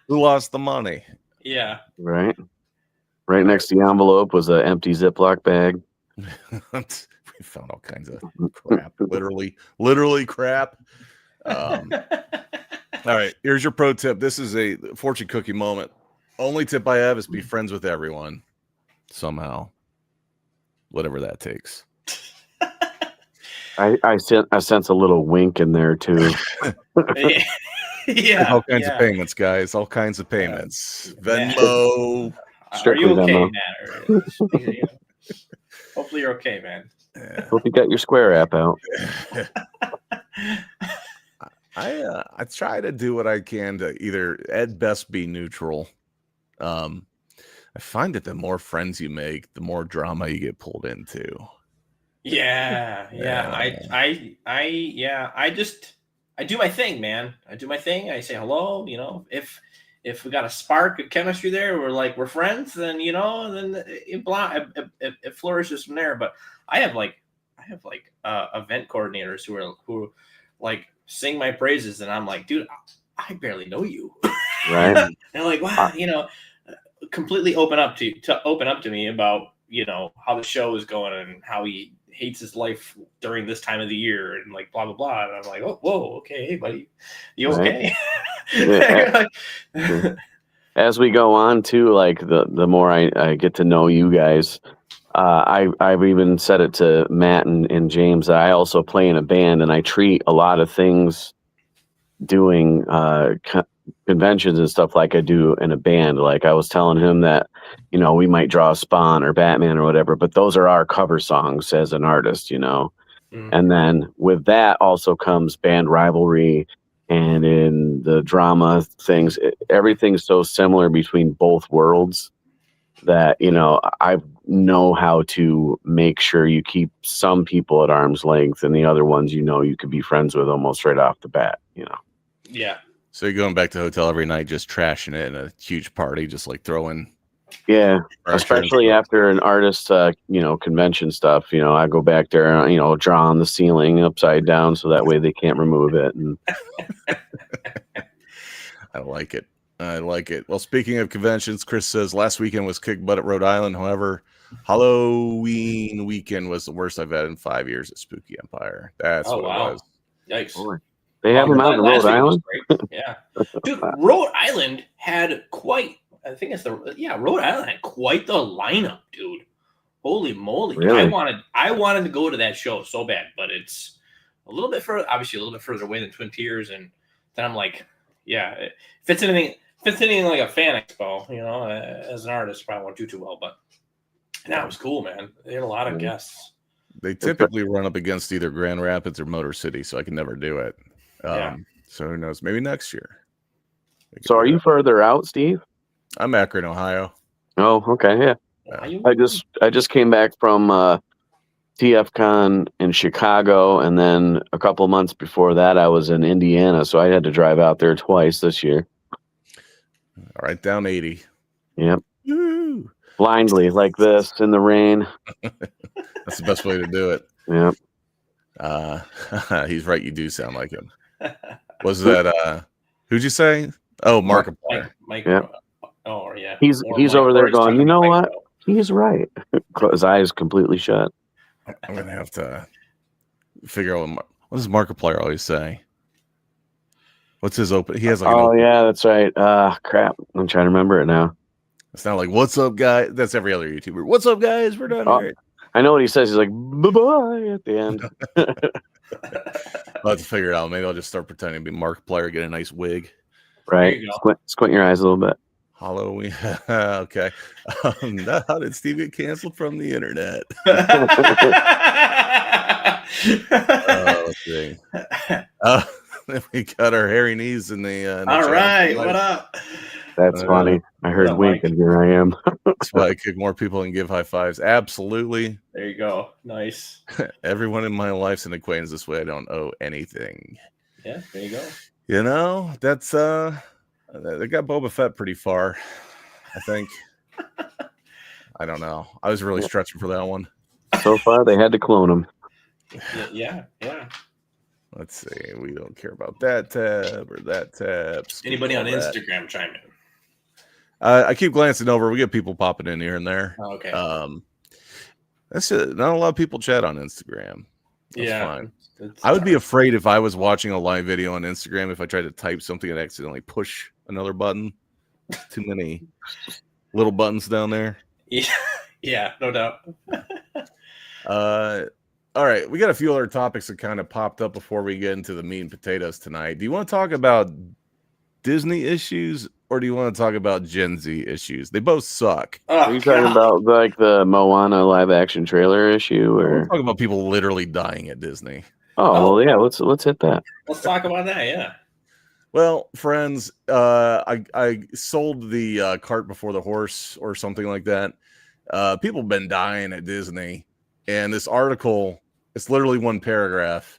who lost the money? Yeah. Right next to the envelope was an empty Ziploc bag. We found all kinds of crap. literally crap. All right, here's your pro tip. This is a fortune cookie moment. Only tip I have is be friends with everyone somehow, whatever that takes. I sense a little wink in there too. Yeah, all kinds of payments, guys. All kinds of payments. Venmo. Are you okay, Matt? Hopefully you're okay, man. Yeah. Hope you got your Square app out. I try to do what I can to either at best be neutral. I find that the more friends you make, the more drama you get pulled into. Yeah. I do my thing, man. I do my thing. I say hello. You know, if we got a spark of chemistry there, we're friends, then then it flourishes from there. But I have event coordinators who like sing my praises, and I'm like, dude, I barely know you. Right? They're like, wow, completely open up to me about how the show is going and how he hates his life during this time of the year and like blah blah blah. And I'm like, oh whoa, okay, hey buddy, you okay? Right. As we go on too, like the more I get to know you guys, I've even said it to Matt and James that I also play in a band, and I treat a lot of things doing conventions and stuff like I do in a band. Like I was telling him that, you know, we might draw Spawn or Batman or whatever, but those are our cover songs as an artist, you know. And then with that also comes band rivalry, and in the drama things, everything's so similar between both worlds that, you know, I know how to make sure you keep some people at arm's length and the other ones, you know, you could be friends with almost right off the bat, you know. Yeah. So you're going back to the hotel every night, just trashing it in a huge party, just like throwing. Yeah, especially after an artist, you know, convention stuff. You know, I go back there and, you know, draw on the ceiling upside down so that way they can't remove it. And I like it. I like it. Well, speaking of conventions, Chris says last weekend was kick butt at Rhode Island. However, Halloween weekend was the worst I've had in 5 years at Spooky Empire. That's what it was. Yikes. They have them out in Rhode Island? Yeah. Dude, Rhode Island had quite, I think it's Rhode Island had quite the lineup, dude. Holy moly. Really? I wanted to go to that show so bad, but it's a little bit further, obviously a little bit further away than Twin Tiers. And then I'm like, yeah, if it's anything like a fan expo, you know, as an artist, probably won't do too well, but that was cool, man. They had a lot of guests. They typically run up against either Grand Rapids or Motor City, so I can never do it. So who knows? Maybe next year. So are you further out, Steve? I'm Akron, Ohio. Oh, okay, yeah. I just came back from TFCon in Chicago, and then a couple months before that, I was in Indiana, so I had to drive out there twice this year. All right, down 80. Yep. Woo! Blindly, like this, in the rain. That's the best way to do it. Yep. He's right. You do sound like him. Was that who'd you say? Oh, Markiplier. Mike. Yep. Oh, yeah. He's over there going, you know what? He's right. His eyes completely shut. I'm gonna have to figure out what does Markiplier always say. What's his open? He has like. Yeah, that's right. Crap. I'm trying to remember it now. It's not like "What's up, guys." That's every other YouTuber. What's up, guys? We're done here. I know what he says. He's like, bye-bye at the end. I'll have to figure it out. Maybe I'll just start pretending to be Markiplier, get a nice wig. Right. Squint your eyes a little bit. Halloween. Okay. How did Steve get canceled from the internet? Let's see. We got our hairy knees in the. All right. What up? That's funny. I heard wink, and here I am. That's why I kick more people and give high fives. Absolutely. There you go. Nice. Everyone in my life's an acquaintance this way. I don't owe anything. Yeah, there you go. You know, that's they got Boba Fett pretty far, I think. I don't know. I was really stretching for that one. So far, they had to clone him. Yeah. Let's see. We don't care about that tab or that tab. Anybody on Instagram chime in? I keep glancing over. We get people popping in here and there. Oh, okay. That's it. Not a lot of people chat on Instagram. That's fine. I would be afraid if I was watching a live video on Instagram if I tried to type something and accidentally push another button. Too many little buttons down there. Yeah, no doubt. All right, we got a few other topics that kind of popped up before we get into the meat and potatoes tonight. Do you want to talk about Disney issues or do you want to talk about Gen Z issues? They both suck. Are you talking about like the Moana live action trailer issue, or we're talking about people literally dying at Disney? Oh, well, yeah. Let's hit that. Let's talk about that. Yeah. Well, friends, I sold the cart before the horse or something like that. People have been dying at Disney, and this article, it's literally one paragraph.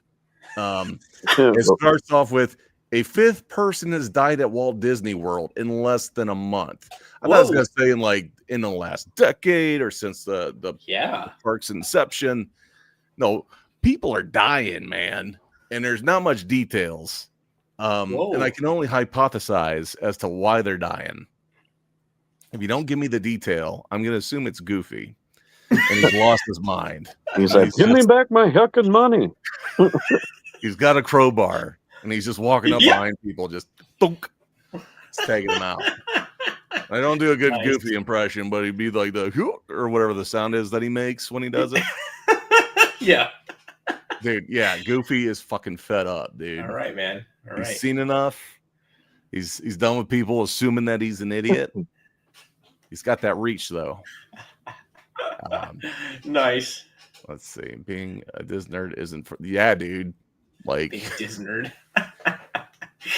It starts off with, a fifth person has died at Walt Disney World in less than a month. I thought I was going to say in the last decade or since the park's inception. No, people are dying, man, and there's not much details. And I can only hypothesize as to why they're dying. If you don't give me the detail, I'm going to assume it's Goofy, and he's lost his mind. He's like, give me back my heckin' money. He's got a crowbar, and he's just walking up behind people, just thunk, taking them out. I don't do a good Goofy impression, but he'd be like the or whatever the sound is that he makes when he does it. Yeah. Dude, yeah, Goofy is fucking fed up, dude. All right, man. All right. He's seen enough. He's done with people assuming that he's an idiot. He's got that reach, though. Nice. Let's see. Being a Disney nerd isn't for... Yeah, dude. Like... Being a Disney nerd.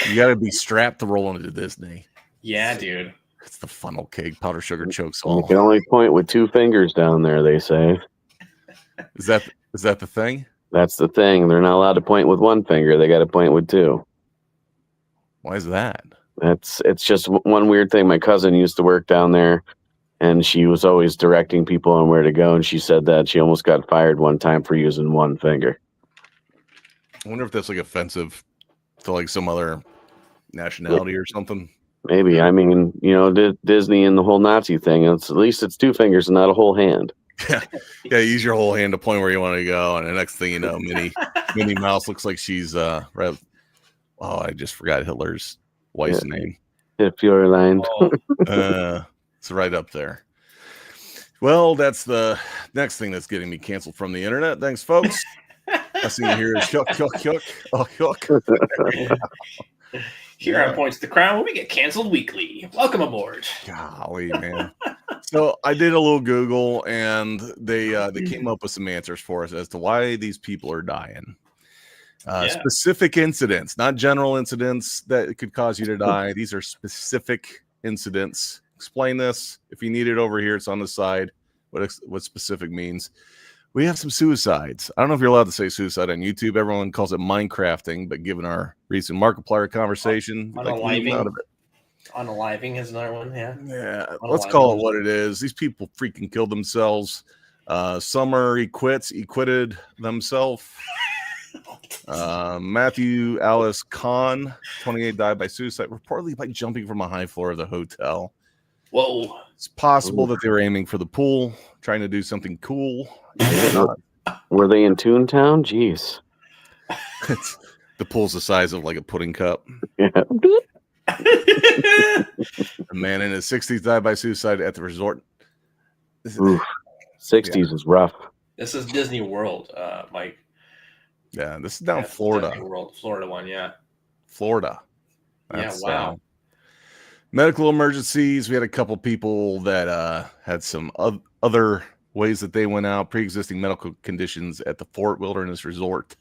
You got to be strapped to roll into Disney. Yeah, dude. It's the funnel cake, powder sugar chokes all. You can only point with 2 fingers down there, they say. Is that the thing? That's the thing. They're not allowed to point with 1 finger. They got to point with 2. Why is that? It's just one weird thing. My cousin used to work down there, and she was always directing people on where to go, and she said that she almost got fired one time for using 1 finger. I wonder if that's like offensive to like some other nationality or something. Maybe. I mean, you know, Disney and the whole Nazi thing, at least it's 2 fingers and not a whole hand. Yeah, use your whole hand to point where you want to go, and the next thing you know, Minnie Mouse looks like she's right. Oh, I just forgot Hitler's wife's name. Hitlerland. It's right up there. Well, that's the next thing that's getting me canceled from the internet. Thanks, folks. I see you here is yuck. Here on Points to the Crown, where we get canceled weekly. Welcome aboard. Golly, man. So I did a little Google, and they came up with some answers for us as to why these people are dying. Specific incidents, not general incidents that could cause you to die. These are specific incidents. Explain this. If you need it over here, it's on the side. What specific means. We have some suicides. I don't know if you're allowed to say suicide on YouTube. Everyone calls it Minecrafting, but given our recent Markiplier conversation, unaliving is another one. Yeah. Let's call it what it is. These people freaking killed themselves. Some are acquitted themselves. Matthew Alice Kahn, 28, died by suicide, reportedly by jumping from a high floor of the hotel. Whoa. It's possible that they were aiming for the pool, trying to do something cool. Were they in Toontown? Jeez. The pool's the size of like a pudding cup. Yeah. A man in his 60s died by suicide at the resort. Oof. 60s is rough. This is Disney World, Mike. Yeah, this is down Florida. Disney World, Florida one, yeah. Florida. That's, wow. Medical emergencies. We had a couple people that had some other ways that they went out, pre-existing medical conditions at the Fort Wilderness Resort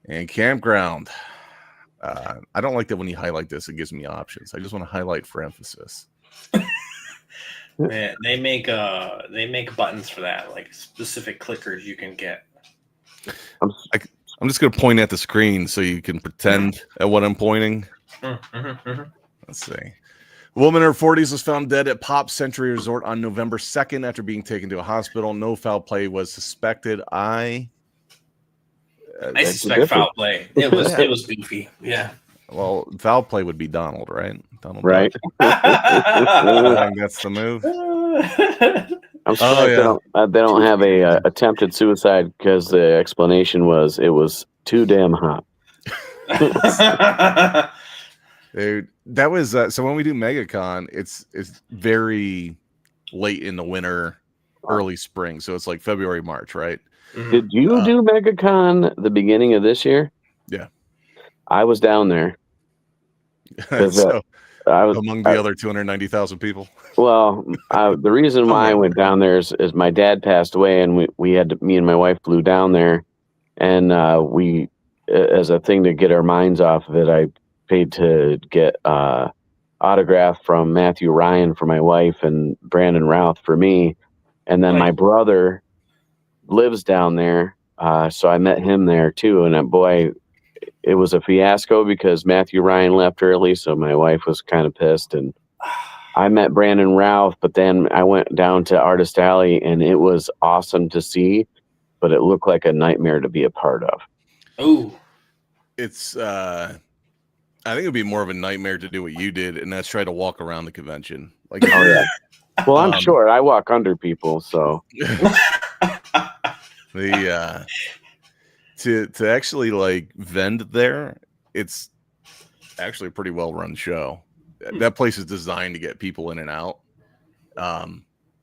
and Campground. I don't like that when you highlight this, it gives me options. I just want to highlight for emphasis. Man, they make buttons for that, like specific clickers you can get. I'm just going to point at the screen so you can pretend at what I'm pointing. Let's see. A woman in her 40s was found dead at Pop Century Resort on November 2nd after being taken to a hospital. No foul play was suspected. I suspect foul play. It was Goofy. Yeah. Well, foul play would be Donald, right? Donald, right? I think that's the move. I'm surprised they don't have a attempted suicide because the explanation was it was too damn hot. Dude, that was so when we do MegaCon, it's very late in the winter, early spring, so it's like February, March, right? Did you do MegaCon the beginning of this year? Yeah, I was down there. So, I was among the other 290,000 people. Well, the reason why I went down there is my dad passed away, and me and my wife flew down there, and we, as a thing to get our minds off of it, I paid to get autograph from Matthew Ryan for my wife and Brandon Routh for me, and then my brother lives down there, so I met him there too, and boy, it was a fiasco because Matthew Ryan left early, so my wife was kind of pissed, and I met Brandon Routh, but then I went down to Artist Alley, and it was awesome to see, but it looked like a nightmare to be a part of. Oh, it's I think it'd be more of a nightmare to do what you did, and that's try to walk around the convention. Like, oh yeah. Well, I'm short. I walk under people, so. The to actually like vend there, it's actually a pretty well run show. That place is designed to get people in and out.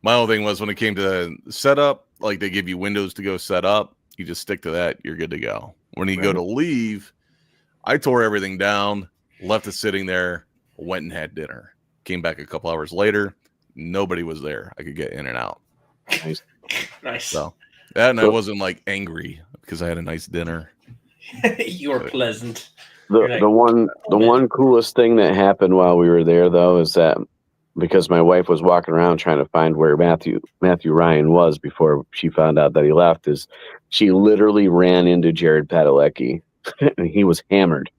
My whole thing was when it came to setup, like they give you windows to go set up, you just stick to that, you're good to go. When you go to leave, I tore everything down, left it sitting there, went and had dinner. Came back a couple hours later, nobody was there. I could get in and out. Nice. So that, and I wasn't like angry because I had a nice dinner. You were pleasant. The one coolest thing that happened while we were there, though, is that because my wife was walking around trying to find where Matthew Ryan was before she found out that he left, is she literally ran into Jared Padalecki and he was hammered.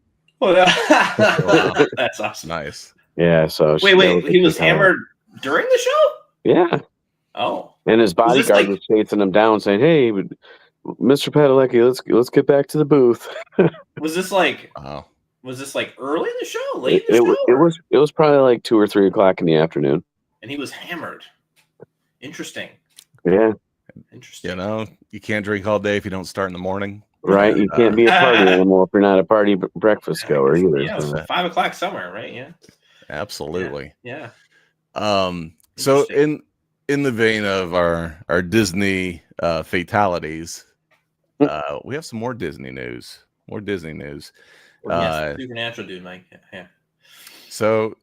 Oh, wow. That's awesome. Nice. Yeah. So wait, he was hammered during the show? Yeah. Oh. And his bodyguard was chasing him down, saying, "Hey, Mr. Padalecki, let's get back to the booth." Was this like? Wow. Was this like early in the show, late in the show? It was probably like 2 or 3 o'clock in the afternoon. And he was hammered. Interesting. Yeah. Interesting. You know, you can't drink all day if you don't start in the morning. Right. You can't be a party animal if you're not a party breakfast goer either. Yeah, it's 5 o'clock somewhere, right? Yeah. Absolutely. Yeah. So in the vein of our Disney fatalities, we have some more Disney news. Yes, supernatural dude, Mike. Yeah. So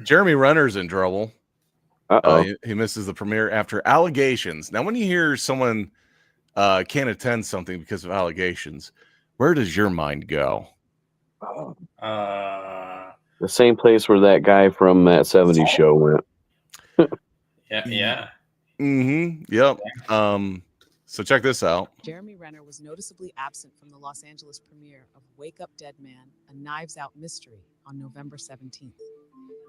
Jeremy Renner's in trouble. He misses the premiere after allegations. Now, when you hear someone can't attend something because of allegations, where does your mind go? The same place where that guy from that 70s show went. Yeah. Mm-hmm. Yep. So check this out. Jeremy Renner was noticeably absent from the Los Angeles premiere of Wake Up Dead Man, a Knives Out mystery on November 17th.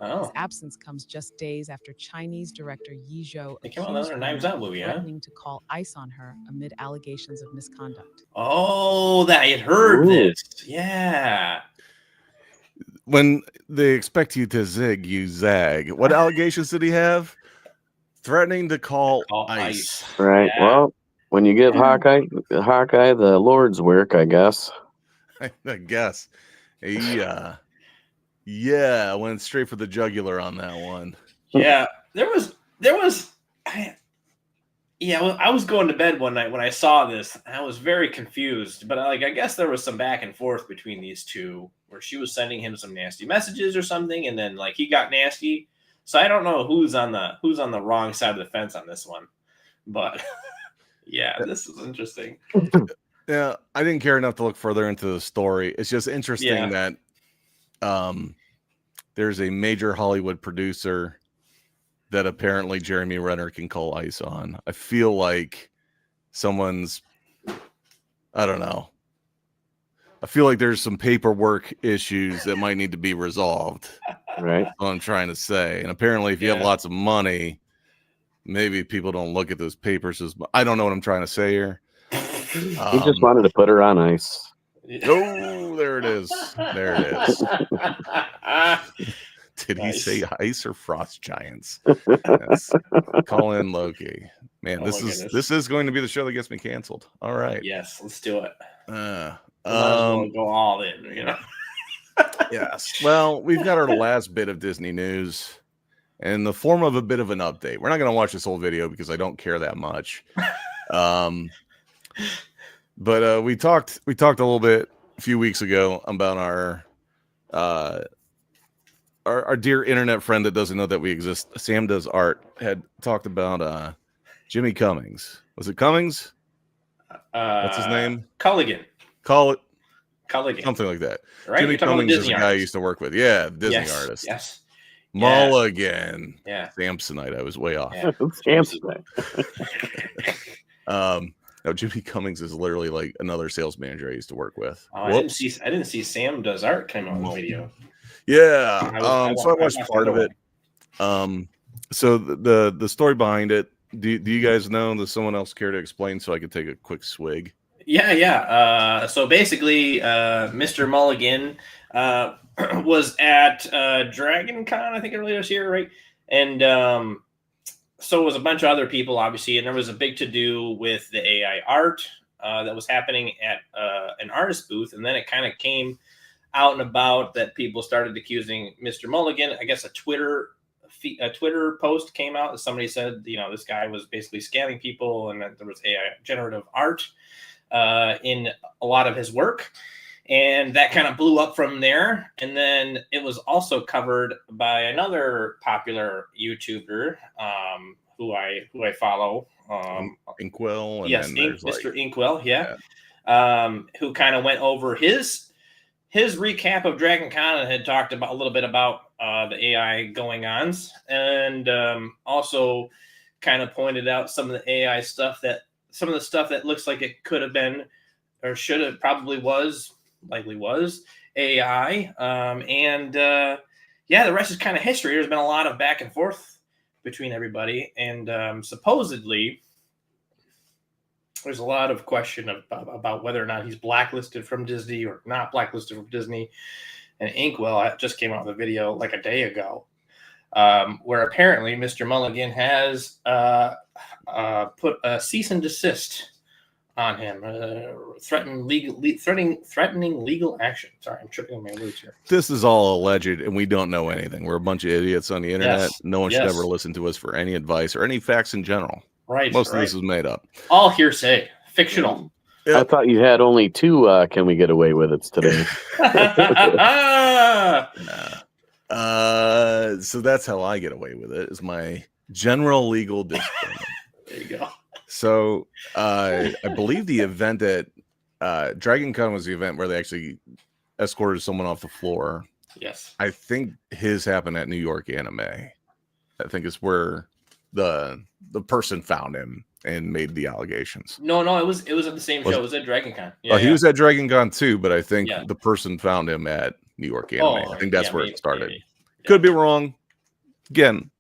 His absence comes just days after Chinese director Yi Zhou accused her of threatening to call ICE on her amid allegations of misconduct. Oh, I had heard this. Yeah. When they expect you to zig, you zag. What allegations did he have? Threatening to call ICE. Right. Yeah. Well, when you give Hawkeye the Lord's work, I guess. I guess. Yeah, went straight for the jugular on that one. Yeah, there was. I was going to bed one night when I saw this. I was very confused, but I guess there was some back and forth between these two, where she was sending him some nasty messages or something, and then he got nasty. So I don't know who's on the wrong side of the fence on this one, but yeah, this is interesting. Yeah, I didn't care enough to look further into the story. It's just interesting that there's a major Hollywood producer that apparently Jeremy Renner can call ICE on. I feel like someone's, I don't know. I feel like there's some paperwork issues that might need to be resolved. Right. That's what I'm trying to say. And apparently if you have lots of money, maybe people don't look at those papers as much. I don't know what I'm trying to say here. He just wanted to put her on ice. Oh, there it is. There it is. Did he say ice or frost giants? Yes. Call in Loki. Man, this is going to be the show that gets me canceled. All right. Yes, let's do it. Go all in, you know. Yes. Well, we've got our last bit of Disney news in the form of a bit of an update. We're not going to watch this whole video because I don't care that much. But we talked a little bit a few weeks ago about our dear internet friend that doesn't know that we exist. Sam Does Art had talked about Jimmy Cummings. Was it Cummings? What's his name? Culligan. Culligan. Something like that. Right? Jimmy Cummings is a guy I used to work with. Yeah, Disney artist. Yes. Mulligan. Yeah. Samsonite. I was way off. Yeah. Samsonite. No, Jimmy Cummings is literally like another sales manager I used to work with. Oh, I didn't see Sam Does Art come on the video. Yeah. So I watched part of it. So the story behind it, do you guys know? Does someone else care to explain so I could take a quick swig? Yeah. So basically, Mr. Mulligan was at Dragon Con, I think earlier this year, right? And so it was a bunch of other people, obviously, and there was a big to do with the AI art that was happening at an artist booth, and then it kind of came out and about that people started accusing Mr. Mulligan. I guess a Twitter post came out that somebody said, this guy was basically scamming people, and that there was AI generative art in a lot of his work. And that kind of blew up from there. And then it was also covered by another popular YouTuber who I follow. Inkwell. And yes, then Mr. Inkwell, who kind of went over his recap of Dragon Con and had talked about a little bit about the AI going-ons, and also kind of pointed out some of the AI stuff some of the stuff that looks like it could have been or should have likely was AI. The rest is kind of history. There's been a lot of back and forth between everybody, and supposedly there's a lot of question about whether or not he's blacklisted from Disney or not blacklisted from Disney. And Inkwell just came out with a video like a day ago where apparently Mr. Mulligan has put a cease and desist on him, threatening legal action. Sorry, I'm tripping on my words here. This is all alleged, and we don't know anything. We're a bunch of idiots on the internet. Yes. No one should ever listen to us for any advice or any facts in general. Right. Most of this is made up. All hearsay, fictional. Yep. I thought you had only 2 Can We Get Away With It's today. So that's how I get away with it, is my general legal discipline. There you go. So I believe the event at Dragon Con was the event where they actually escorted someone off the floor. Yes. I think his happened at New York Anime. I think it's where the person found him and made the allegations. No, it was at the same show. It was at Dragon Con. Yeah, he was at Dragon Con too, but I think the person found him at New York Anime. I think that's where it started. Maybe. Could be wrong. Again,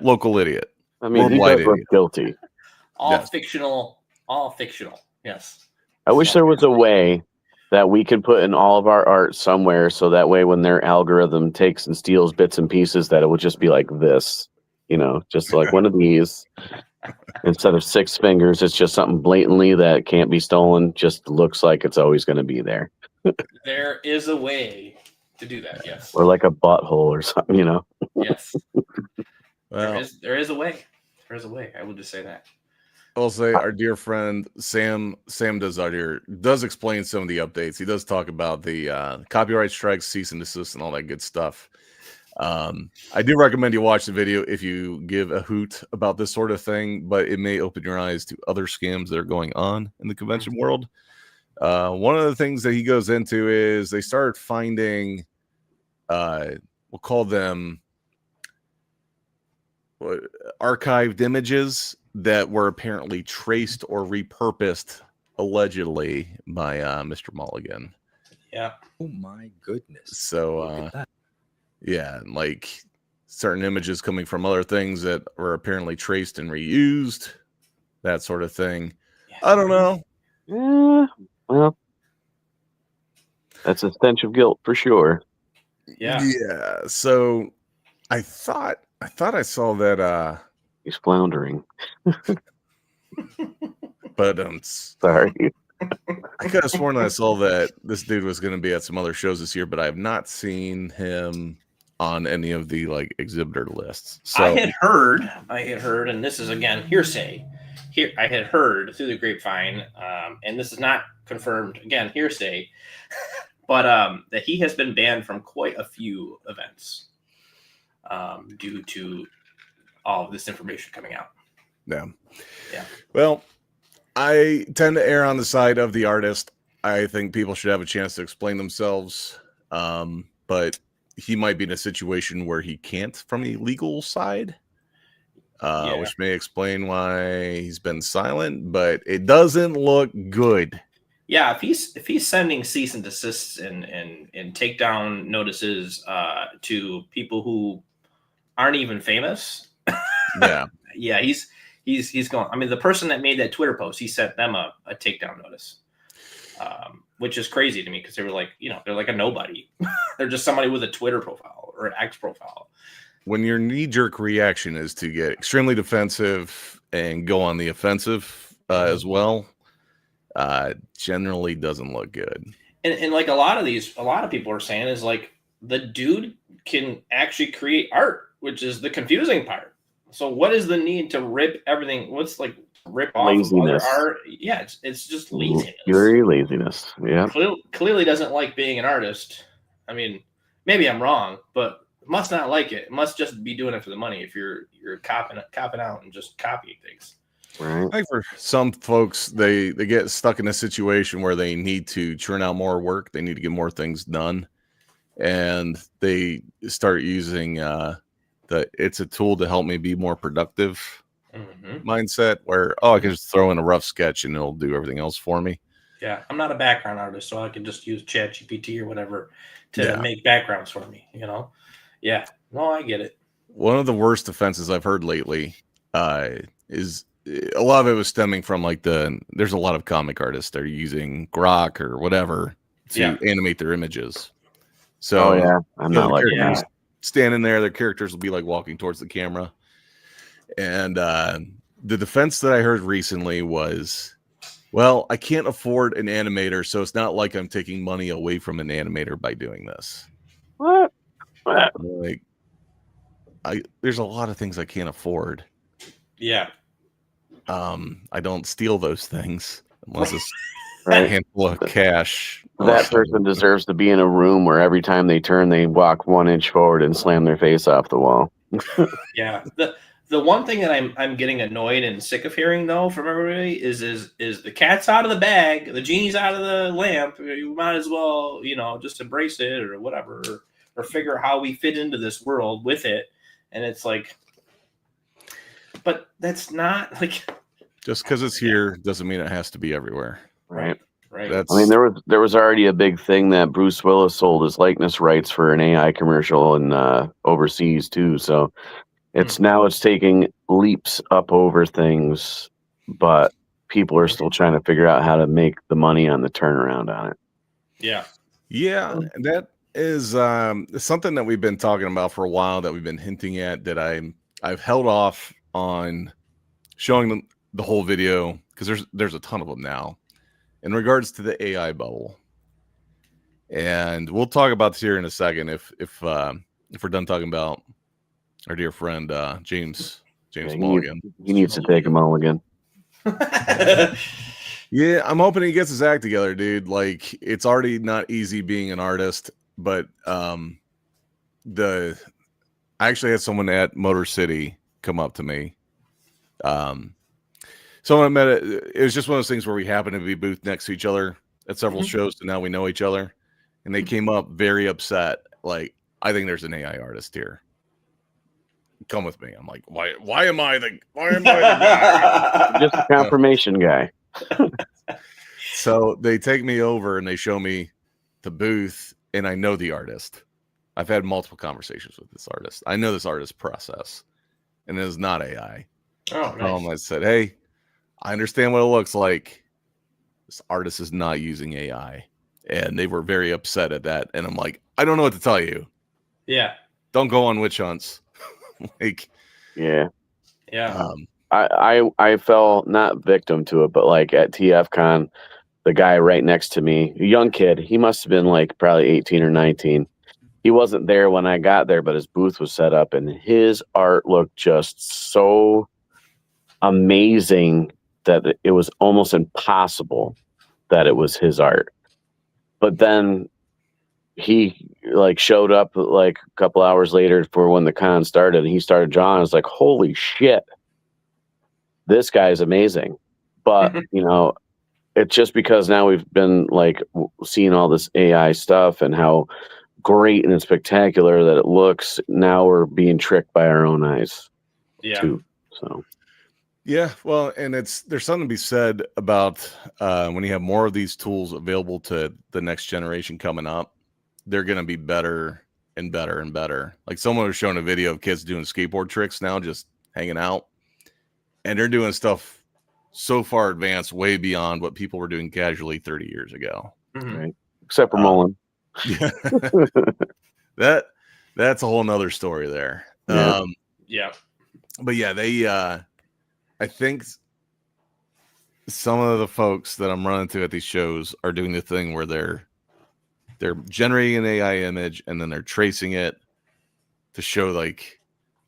local idiot. I mean, he does look guilty. All fictional. Yes. I wish there was a way that we could put in all of our art somewhere, so that way when their algorithm takes and steals bits and pieces, that it would just be like this, just like one of these. Instead of 6 fingers, it's just something blatantly that can't be stolen. Just looks like it's always going to be there. There is a way to do that. Yes. Or like a butthole or something, Yes. Well, there is a way. There is a way. I will just say that. I'll say our dear friend Sam does explain some of the updates. He does talk about the copyright strikes, cease and desist, and all that good stuff. I do recommend you watch the video if you give a hoot about this sort of thing, but it may open your eyes to other scams that are going on in the convention world. One of the things that he goes into is they started finding, we'll call them archived images that were apparently traced or repurposed allegedly by Mr. Mulligan. Yeah. Oh my goodness. So yeah, like certain images coming from other things that were apparently traced and reused, that sort of thing. Yeah. I don't know. Yeah, well, that's a stench of guilt for sure. Yeah. Yeah. So I thought I saw that he's floundering. But sorry. I could have sworn I saw that this dude was going to be at some other shows this year, but I have not seen him on any of the exhibitor lists. So I had heard, and this is again hearsay. I had heard through the grapevine, and this is not confirmed. Again, hearsay, but that he has been banned from quite a few events due to all of this information coming out. Yeah. Yeah. Well, I tend to err on the side of the artist. I think people should have a chance to explain themselves. But he might be in a situation where he can't from a legal side, which may explain why he's been silent, but it doesn't look good. Yeah, if he's sending cease and desists and takedown notices to people who aren't even famous. Yeah. Yeah, he's going. I mean, the person that made that Twitter post, he sent them a takedown notice, which is crazy to me because they were like, they're like a nobody. They're just somebody with a Twitter profile or an X profile. when your knee-jerk reaction is to get extremely defensive and go on the offensive as well, generally doesn't look good. And like a lot of people are saying is like the dude can actually create art, which is the confusing part. So what is the need to rip everything? What's like rip off of other art? Yeah, it's just laziness. Pure laziness. Yeah. Clearly doesn't like being an artist. I mean, maybe I'm wrong, but must not like it. Must just be doing it for the money. If you're copping out and just copying things. Right. I think for some folks, they get stuck in a situation where they need to churn out more work. They need to get more things done, and they start using it's a tool to help me be more productive mindset. Where I can just throw in a rough sketch and it'll do everything else for me. Yeah, I'm not a background artist, so I can just use ChatGPT or whatever to make backgrounds for me. Yeah. No, I get it. One of the worst offenses I've heard lately is. A lot of it was stemming from like there's a lot of comic artists that are using Grok or whatever to animate their images. So I'm not like that. Standing there, their characters will be like walking towards the camera. And the defense that I heard recently was, well, I can't afford an animator, so it's not like I'm taking money away from an animator by doing this. What? Like, there's a lot of things I can't afford. Yeah. I don't steal those things unless it's a handful of cash. That person deserves to be in a room where every time they turn, they walk 1 inch forward and slam their face off the wall. Yeah. The one thing that I'm getting annoyed and sick of hearing though from everybody is the cat's out of the bag, the genie's out of the lamp. You might as well, just embrace it or whatever, or figure out how we fit into this world with it. And it's like, but that's not like just because it's here doesn't mean it has to be everywhere. Right. Right. I mean, there was already a big thing that Bruce Willis sold his likeness rights for an AI commercial and overseas too. So it's taking leaps up over things, but people are still trying to figure out how to make the money on the turnaround on it. Yeah. Yeah, that is something that we've been talking about for a while, that we've been hinting at, that I've held off on showing them the whole video because there's a ton of them now in regards to the AI bubble, and we'll talk about this here in a second if we're done talking about our dear friend James Mulligan. He needs to take a mulligan. Yeah, I'm hoping he gets his act together, dude. Like, it's already not easy being an artist, but I actually had someone at Motor City come up to me. Someone I met, it was just one of those things where we happened to be booth next to each other at several shows, and now we know each other. And they came up very upset, like, I think there's an AI artist here. Come with me. I'm like, why am I the guy? Just a confirmation guy. So they take me over and they show me the booth, and I know the artist. I've had multiple conversations with this artist. I know this artist process, and it is not AI. Oh, nice. I said, hey, I understand what it looks like. This artist is not using AI. And they were very upset at that. And I'm like, I don't know what to tell you. Yeah. Don't go on witch hunts. Like, yeah. Yeah. I fell not victim to it, but like at TFCon, the guy right next to me, a young kid, he must have been like probably 18 or 19. He wasn't there when I got there, but his booth was set up, and his art looked just so amazing that it was almost impossible that it was his art. But then he like showed up like a couple hours later for when the con started, and he started drawing. I was like, holy shit, this guy's amazing. But it's just because now we've been like seeing all this AI stuff and how great and spectacular that it looks. Now we're being tricked by our own eyes too. So yeah, well, and there's something to be said about when you have more of these tools available to the next generation coming up, they're going to be better and better and better. Like, someone was showing a video of kids doing skateboard tricks now, just hanging out, and they're doing stuff so far advanced, way beyond what people were doing casually 30 years ago. Right. Except for Mullen. Yeah. That's a whole nother story there. Yeah. But yeah, they I think some of the folks that I'm running to at these shows are doing the thing where they're generating an AI image and then they're tracing it to show like,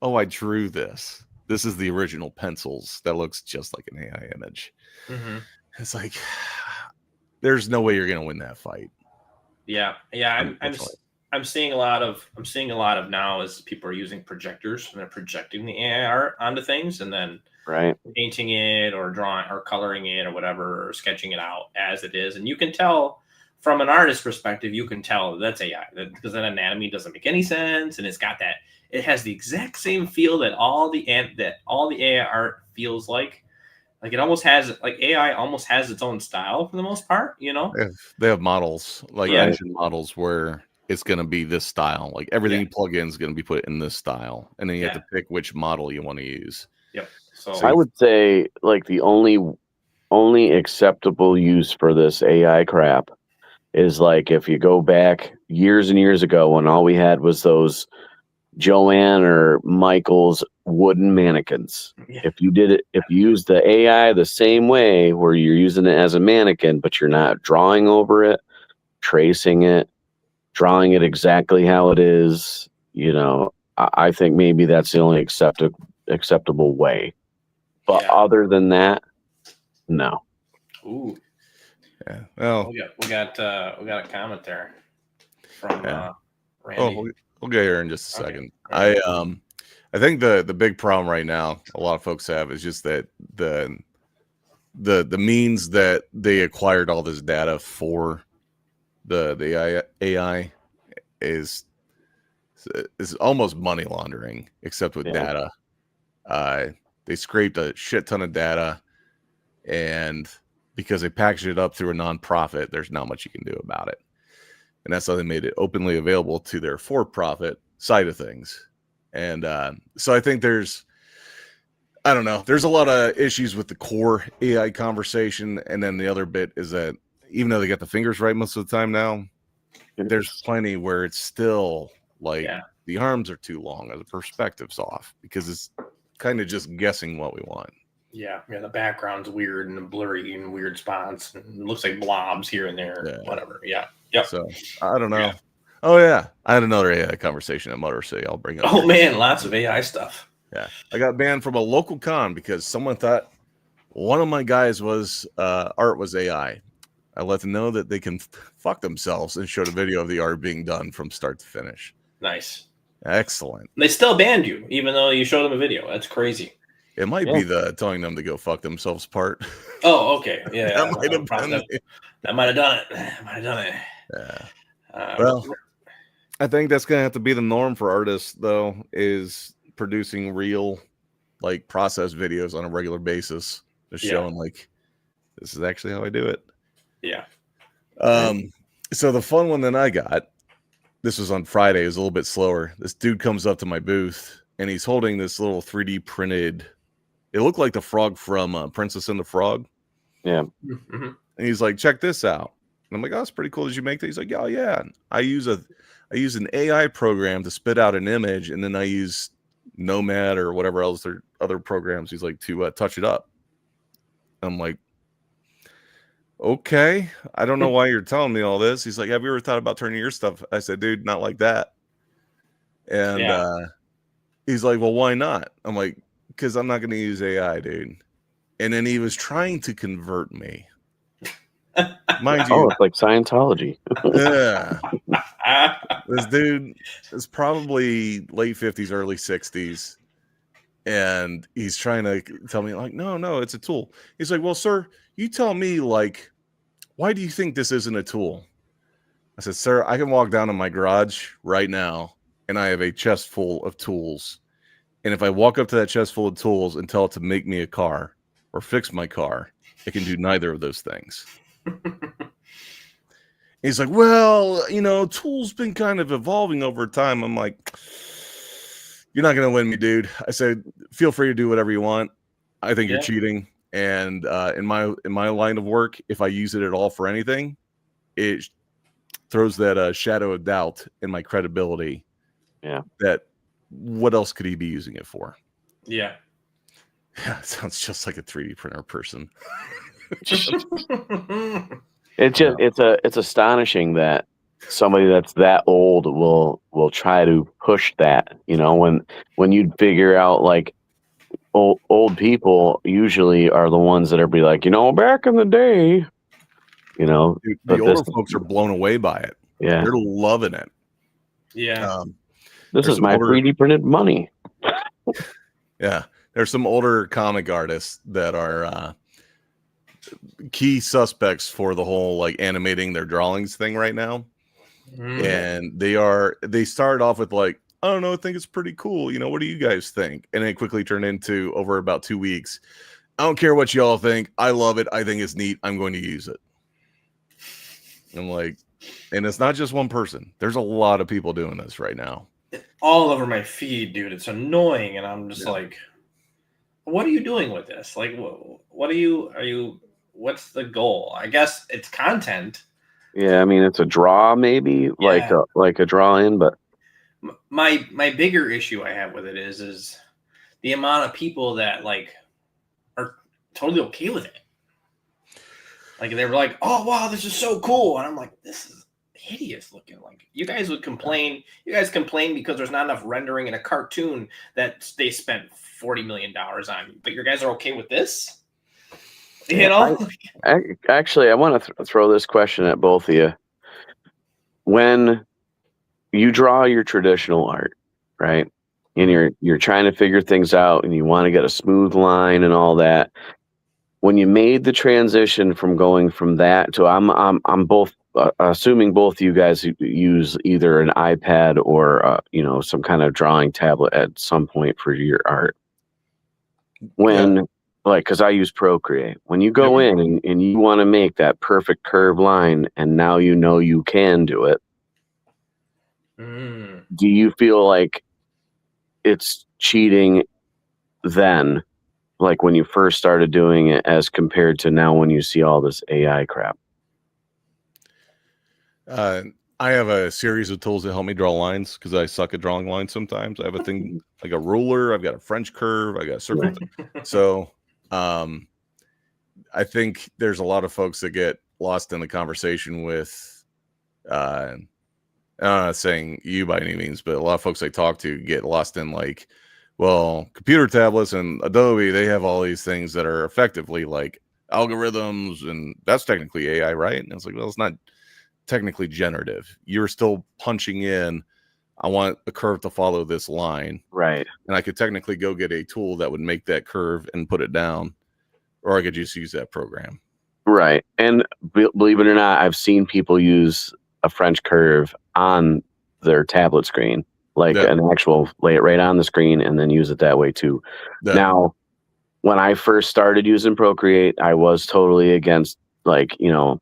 oh, I drew this. This is the original pencils. That looks just like an AI image. Mm-hmm. It's like, there's no way you're gonna win that fight. Yeah. I'm seeing a lot of now as people are using projectors and they're projecting the AI art onto things and then painting it or drawing or coloring it or whatever, or sketching it out as it is. And you can tell from an artist's perspective, you can tell that's AI because that anatomy doesn't make any sense. And it's got that, it has the exact same feel that all the AI art feels like it almost has, like AI almost has its own style for the most part, you know? They have models, like engine models where it's going to be this style. Like everything you plug in is going to be put in this style. And then you have to pick which model you want to use. Yep. So I would say like the only acceptable use for this AI crap is like if you go back years and years ago when all we had was those Joanne or Michael's wooden mannequins. Yeah. If you used the AI the same way where you're using it as a mannequin, but you're not drawing over it, tracing it, drawing it exactly how it is, you know, I think maybe that's the only acceptable way. But other than that, no. Ooh. Yeah. Well, we got a comment there from Randy. Oh, we'll get here in just a second. Right. I think the big problem right now a lot of folks have is just that the means that they acquired all this data for the AI is almost money laundering, except with data. They scraped a shit ton of data, and because they packaged it up through a nonprofit, there's not much you can do about it. And that's how they made it openly available to their for-profit side of things. And so I think there's a lot of issues with the core AI conversation. And then the other bit is that even though they get the fingers right most of the time now, there's plenty where it's still like the arms are too long or the perspective's off because it's kind of just guessing what we want. Yeah, the background's weird and blurry and weird spots and it looks like blobs here and there, whatever. Yeah. Yep. So I don't know. Yeah. Oh yeah, I had another AI conversation at Motor City. I'll bring up. Oh man, lots of AI stuff. Yeah, I got banned from a local con because someone thought one of my guys was art was AI. I let them know that they can fuck themselves and showed a video of the art being done from start to finish. Nice. Excellent. They still banned you, even though you showed them a video. That's crazy. It might be the telling them to go fuck themselves part. Oh, okay. Yeah. That might have done it. Yeah. Well, I think that's going to have to be the norm for artists, though, is producing real, like, process videos on a regular basis. Just showing, like, this is actually how I do it. Yeah. So the fun one that I got, this was on Friday, it was a little bit slower. This dude comes up to my booth, and he's holding this little 3D printed, it looked like the frog from Princess and the Frog. Yeah. Mm-hmm. And he's like, check this out. And I'm like, oh, that's pretty cool. Did you make that? He's like, oh, yeah. I use an AI program to spit out an image, and then I use Nomad or whatever else or other programs. He's like to touch it up. I'm like, okay, I don't know why you're telling me all this. He's like, have you ever thought about turning your stuff? I said, dude, not like that. And he's like, well, why not? I'm like, because I'm not going to use AI, dude. And then he was trying to convert me. Mind you, it's like Scientology. Yeah. This dude is probably late 50s, early 60s. And he's trying to tell me, like, no, it's a tool. He's like, well, sir, you tell me, like, why do you think this isn't a tool? I said, sir, I can walk down to my garage right now, and I have a chest full of tools. And if I walk up to that chest full of tools and tell it to make me a car or fix my car, it can do neither of those things. He's like, well, tools been kind of evolving over time. I'm like, you're not going to win me, dude. I said, feel free to do whatever you want. I think you're cheating. And in my line of work, if I use it at all for anything, it throws that shadow of doubt in my credibility. Yeah. That what else could he be using it for? Yeah. Yeah, it sounds just like a 3D printer person. It's astonishing that somebody that's that old will try to push that. You know, when you figure out like old people usually are the ones that are be like, you know, back in the day, you know. Dude, the older folks are blown away by it. Yeah, they're loving it. Yeah. This is my 3D printed money. Yeah, there's some older comic artists that are key suspects for the whole like animating their drawings thing right now. And they started off with like, I don't know, I think it's pretty cool. You know, what do you guys think? And it quickly turned into, over about 2 weeks, I don't care what y'all think. I love it. I think it's neat. I'm going to use it. I'm like, and it's not just one person. There's a lot of people doing this right now. All over my feed, dude. It's annoying. And I'm just like, what are you doing with this? Like, what are you, what's the goal? I guess it's content. Yeah, I mean, it's a draw, maybe like a draw in, but my bigger issue I have with it is the amount of people that like are totally okay with it. Like they were like, "Oh wow, this is so cool," and I'm like, "This is hideous looking." Like you guys would complain. You guys complain because there's not enough rendering in a cartoon that they spent $40 million on, but your guys are okay with this. You know? Actually, I want to throw this question at both of you. When you draw your traditional art, right, and you're trying to figure things out, and you want to get a smooth line and all that, when you made the transition from going from that to I'm both assuming both of you guys use either an iPad or you know, some kind of drawing tablet at some point for your art. When like, because I use Procreate, when you go in and you want to make that perfect curved line, and now you know you can do it, do you feel like it's cheating then, like when you first started doing it, as compared to now when you see all this AI crap? I have a series of tools that help me draw lines because I suck at drawing lines sometimes. I have a thing like a ruler. I've got a French curve. I got a circle. So I think there's a lot of folks that get lost in the conversation with, I'm not saying you by any means, but a lot of folks I talk to get lost in like, well, computer tablets and Adobe, they have all these things that are effectively like algorithms, and that's technically AI, right? And it's like, well, it's not technically generative. You're still punching in, I want a curve to follow this line. Right. And I could technically go get a tool that would make that curve and put it down, or I could just use that program. Right. And believe it or not, I've seen people use a French curve on their tablet screen, like an actual, lay it right on the screen and then use it that way too. Now, when I first started using Procreate, I was totally against, like, you know,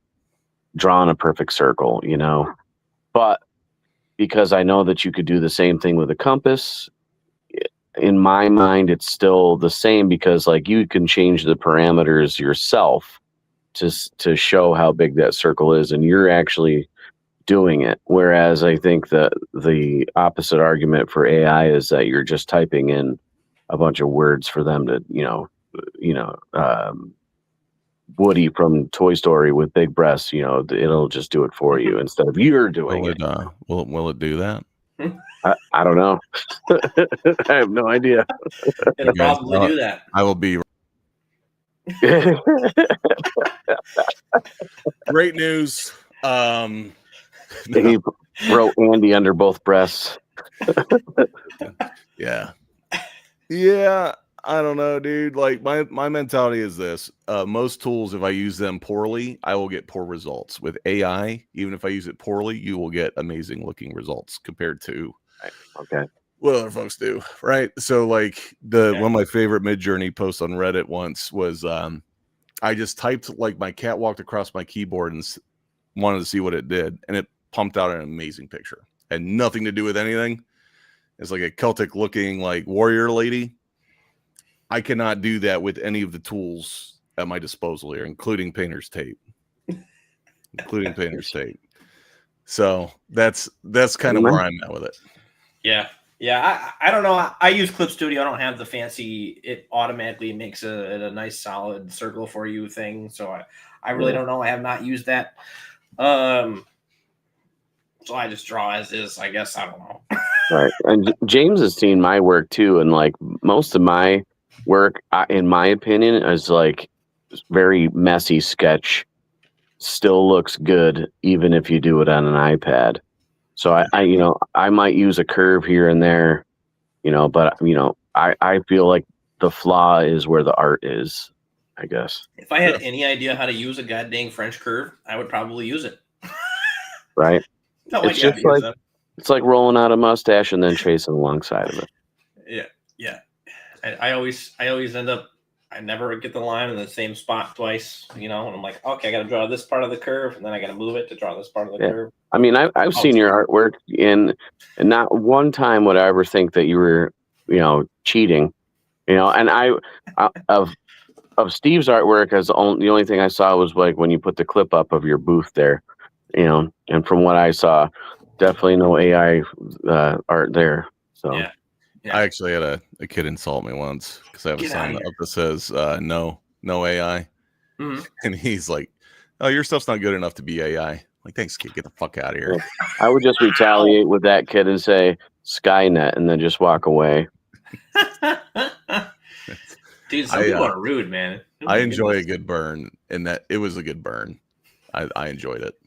drawing a perfect circle, you know, but because I know that you could do the same thing with a compass, in my mind, it's still the same, because like you can change the parameters yourself to show how big that circle is, and you're actually doing it. Whereas I think the opposite argument for AI is that you're just typing in a bunch of words for them to, Woody from Toy Story with big breasts, you know, it'll just do it for you instead of you're doing it. Will it do that? I don't know. I have no idea. It'll probably do that. I will be. Great news. He wrote Andy under both breasts. Yeah. I don't know, dude. Like my mentality is this: most tools, if I use them poorly, I will get poor results. With AI, even if I use it poorly, you will get amazing looking results compared to what other folks do, right? So, like one of my favorite Midjourney posts on Reddit once was, I just typed like my cat walked across my keyboard and wanted to see what it did, and it pumped out an amazing picture. Had nothing to do with anything. It's like a Celtic looking like warrior lady. I cannot do that with any of the tools at my disposal here, including painter's tape. So that's kind of where I'm at with it. Yeah. Yeah, I don't know. I use Clip Studio. I don't have the fancy. It automatically makes a nice solid circle for you thing. So I really don't know. I have not used that. So I just draw as is. I guess I don't know. Right, and James has seen my work too, and like most of my work, in my opinion, is like very messy sketch. Still looks good even if you do it on an iPad. So I might use a curve here and there, but I feel like the flaw is where the art is, I guess. If I had any idea how to use a goddamn French curve, I would probably use it. Right. No It's idea just like it's like rolling out a mustache and then chasing alongside of it. Yeah. I always end up. I never get the line in the same spot twice, and I'm like, okay, I got to draw this part of the curve, and then I got to move it to draw this part of the curve. I mean, I've seen your artwork, and not one time would I ever think that you were, cheating, And of Steve's artwork, as the only thing I saw was like when you put the clip up of your booth there, and from what I saw, definitely no AI art there. So. Yeah. I actually had a kid insult me once because I have a sign up that says no AI. Mm-hmm. And he's like, oh, your stuff's not good enough to be AI. Like, thanks, kid, get the fuck out of here. I would just retaliate with that kid and say Skynet and then just walk away. Dude, some people are rude, man. I enjoy a good burn, and that it was a good burn. I enjoyed it.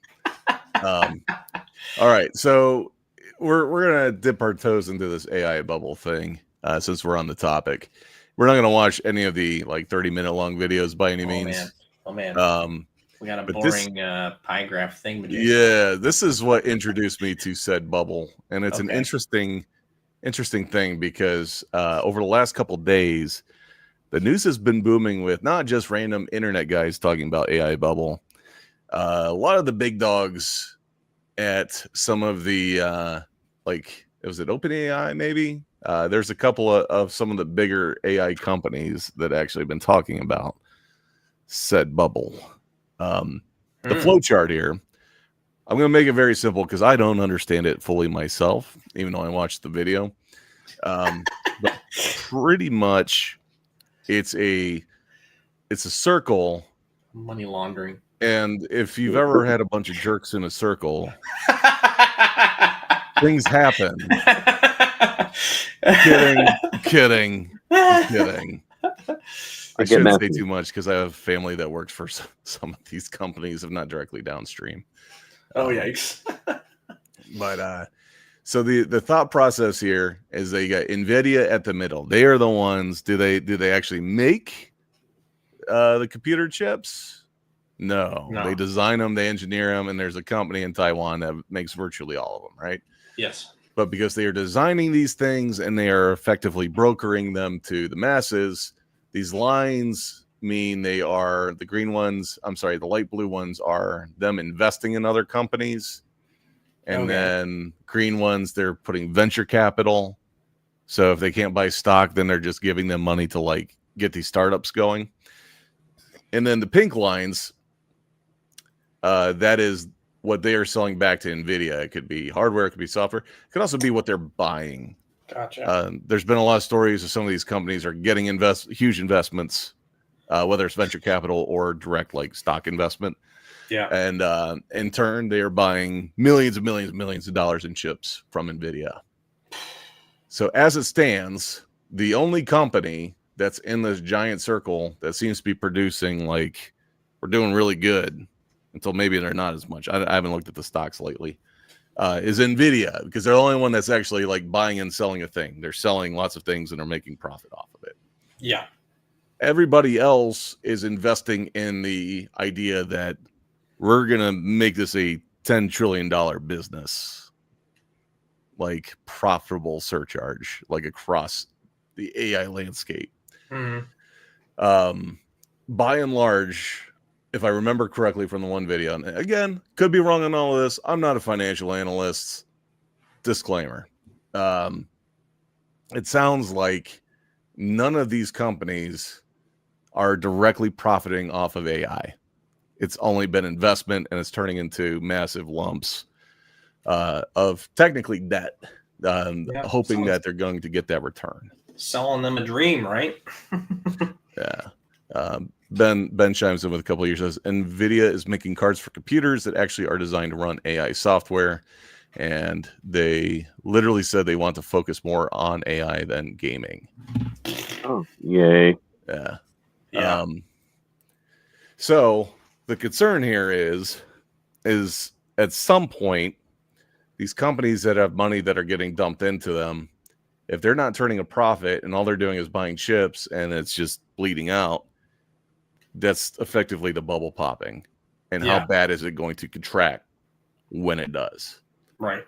All right, so we're gonna dip our toes into this AI bubble thing since we're on the topic. We're not gonna watch any of the 30-minute long videos by any means. Oh man. We got a boring pie graph thing. Yeah, this is what introduced me to said bubble, and it's an interesting thing because over the last couple days, the news has been booming with not just random internet guys talking about AI bubble. A lot of the big dogs at some of the was it OpenAI maybe? There's a couple of some of the bigger AI companies that actually been talking about said bubble. The flow chart here, I'm going to make it very simple because I don't understand it fully myself, even though I watched the video. But pretty much it's a circle. Money laundering. And if you've ever had a bunch of jerks in a circle, things happen. Kidding. I shouldn't say too much because I have family that works for some of these companies, if not directly downstream. Oh, yikes. But so the thought process here is they got NVIDIA at the middle. They are the ones. Do they actually make the computer chips? No, they design them, they engineer them, and there's a company in Taiwan that makes virtually all of them, right? Yes. But because they are designing these things and they are effectively brokering them to the masses, these lines mean they are the green ones. I'm sorry, the light blue ones are them investing in other companies. And then green ones, they're putting venture capital. So if they can't buy stock, then they're just giving them money to get these startups going. And then the pink lines, that is what they are selling back to NVIDIA. It could be hardware, it could be software. It could also be what they're buying. Gotcha. There's been a lot of stories of some of these companies are getting huge investments, whether it's venture capital or direct stock investment. Yeah. And in turn, they are buying millions of dollars in chips from NVIDIA. So as it stands, the only company that's in this giant circle that seems to be producing we're doing really good, until maybe they're not as much. I haven't looked at the stocks lately. Is NVIDIA, because they're the only one that's actually buying and selling a thing. They're selling lots of things and are making profit off of it. Yeah. Everybody else is investing in the idea that we're going to make this a $10 trillion business, profitable surcharge, across the AI landscape. Mm-hmm. By and large, if I remember correctly from the one video, and again, could be wrong on all of this. I'm not a financial analyst. Disclaimer. It sounds like none of these companies are directly profiting off of AI. It's only been investment, and it's turning into massive lumps of technically debt hoping that they're going to get that return. Selling them a dream, right? Yeah. Ben chimes in with a couple of years. Says NVIDIA is making cards for computers that actually are designed to run AI software, and they literally said they want to focus more on AI than gaming. Oh, yay! Yeah. So the concern here is at some point, these companies that have money that are getting dumped into them, if they're not turning a profit and all they're doing is buying chips and it's just bleeding out, that's effectively the bubble popping. And how bad is it going to contract when it does? Right.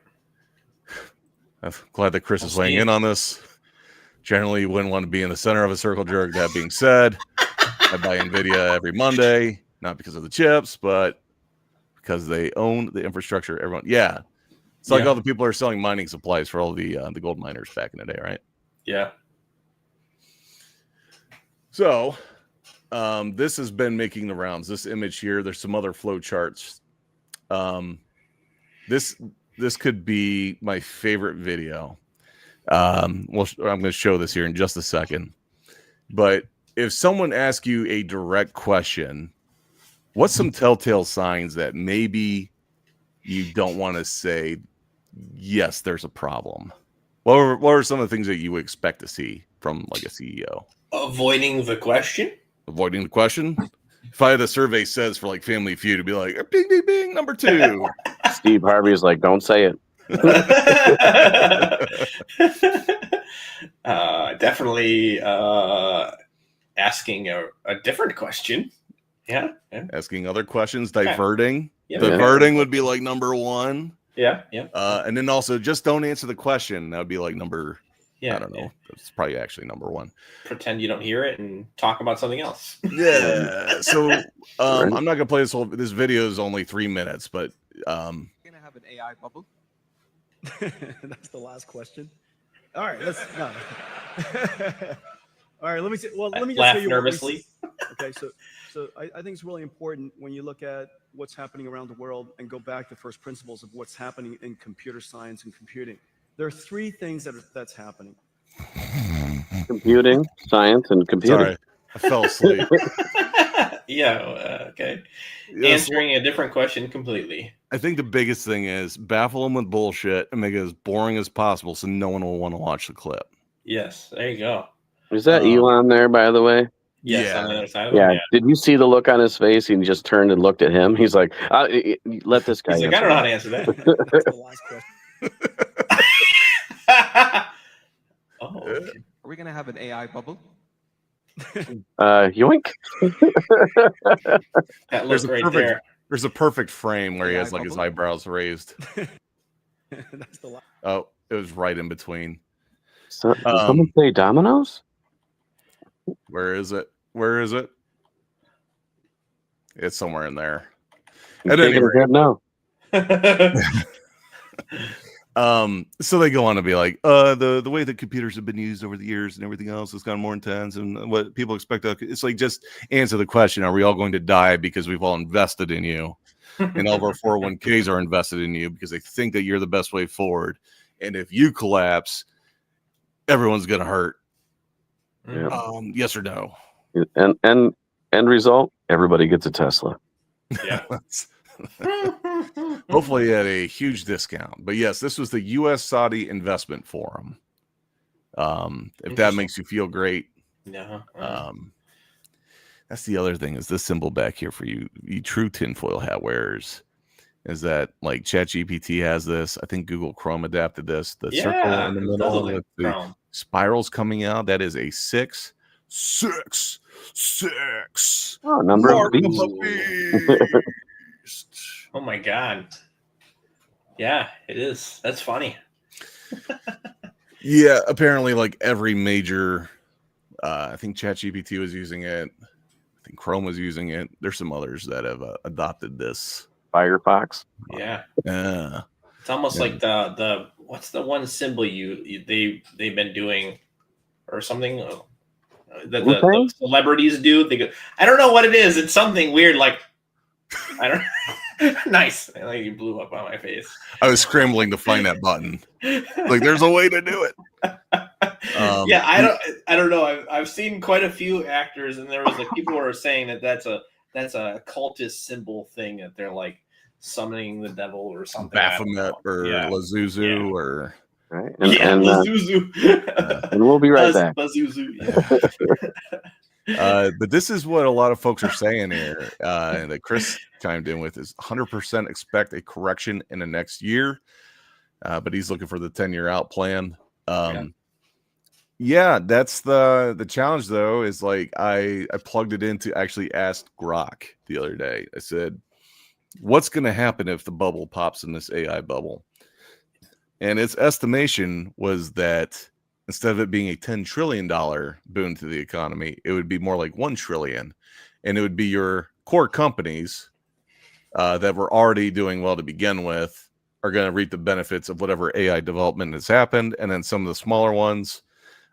I'm glad that Chris is weighing in on this. Generally, you wouldn't want to be in the center of a circle jerk. That being said, I buy NVIDIA every Monday, not because of the chips, but because they own the infrastructure. Everyone, it's like all the people are selling mining supplies for all the gold miners back in the day, right? Yeah. So, this has been making the rounds. This image here, there's some other flow charts. This could be my favorite video. I'm going to show this here in just a second. But if someone asks you a direct question, what's some telltale signs that maybe you don't want to say, yes, there's a problem? What are some of the things that you would expect to see from like a CEO? Avoiding the question. Avoiding the question. If I had a survey says for like Family Feud, it'd be like, bing, bing, bing, number 2. Steve Harvey's like, don't say it. Definitely asking a different question. Yeah. Asking other questions, diverting. Diverting would be like number 1. Yeah. And then also just don't answer the question. That would be like number, I don't know. It's probably actually number 1. Pretend you don't hear it and talk about something else. Yeah. So I'm not gonna play this video is only 3 minutes, but you're gonna have an AI bubble. That's the last question. All right, all right, let me see. Well, let me just laugh tell you nervously. Okay, so I think it's really important when you look at what's happening around the world and go back to first principles of what's happening in computer science and computing. There are 3 things that's happening. Computing, science, and computing. Sorry, I fell asleep. Okay. Answering a different question completely. I think the biggest thing is baffle them with bullshit and make it as boring as possible so no one will want to watch the clip. Yes, there you go. Is that Elon there, by the way? Yes, on the other side of him. Yeah. Did you see the look on his face? He just turned and looked at him. He's like, let this guy He's like, I don't know how to answer that. That's the last question. Okay. Are we gonna have an AI bubble? Yoink. That looks right there. There's a perfect frame where he has like his eyebrows raised. That's the last. Oh, it was right in between. So, did someone say Domino's? Where is it? It's somewhere in there. At any rate, no. So they go on to be like, the way that computers have been used over the years and everything else has gotten more intense, and what people expect. It's like, just answer the question: are we all going to die because we've all invested in you, and all of our 401ks are invested in you because they think that you're the best way forward, and if you collapse, everyone's gonna hurt. Yeah. Yes or no? And end result: everybody gets a Tesla. Yeah. Hopefully at a huge discount. But yes, this was the U.S. Saudi Investment Forum. If that makes you feel great. Yeah. That's the other thing, is this symbol back here for you true tinfoil hat wearers, is that like ChatGPT has this. I think Google Chrome adapted this. The circle in the middle with the spirals coming out. That is a 6. Oh, number of bees. Oh my God. Yeah, it is. That's funny. Yeah, apparently like every major, I think ChatGPT was using it. I think Chrome was using it. There's some others that have adopted this. Firefox. Yeah. Yeah. It's almost like the what's the one symbol they've been doing or something that the celebrities do. They go, I don't know what it is. It's something weird. Like I don't. Nice. I like you blew up on my face. I was scrambling to find that button. Like, there's a way to do it. Yeah, I don't know. I've seen quite a few actors, and there was like people who are saying that that's a cultist symbol thing, that they're like summoning the devil or something. Baphomet or Lazuzu or right. And Lazuzu. And we'll be right back. Lazuzu. But this is what a lot of folks are saying here, that Chris chimed in with, is 100% expect a correction in the next year. But he's looking for the 10-year out plan. Yeah, that's the challenge, though, is like I plugged it in to actually ask Grok the other day. I said, what's going to happen if the bubble pops in this AI bubble? And its estimation was that instead of it being a $10 trillion boon to the economy, it would be more like $1 trillion. And it would be your core companies that were already doing well to begin with are going to reap the benefits of whatever AI development has happened. And then some of the smaller ones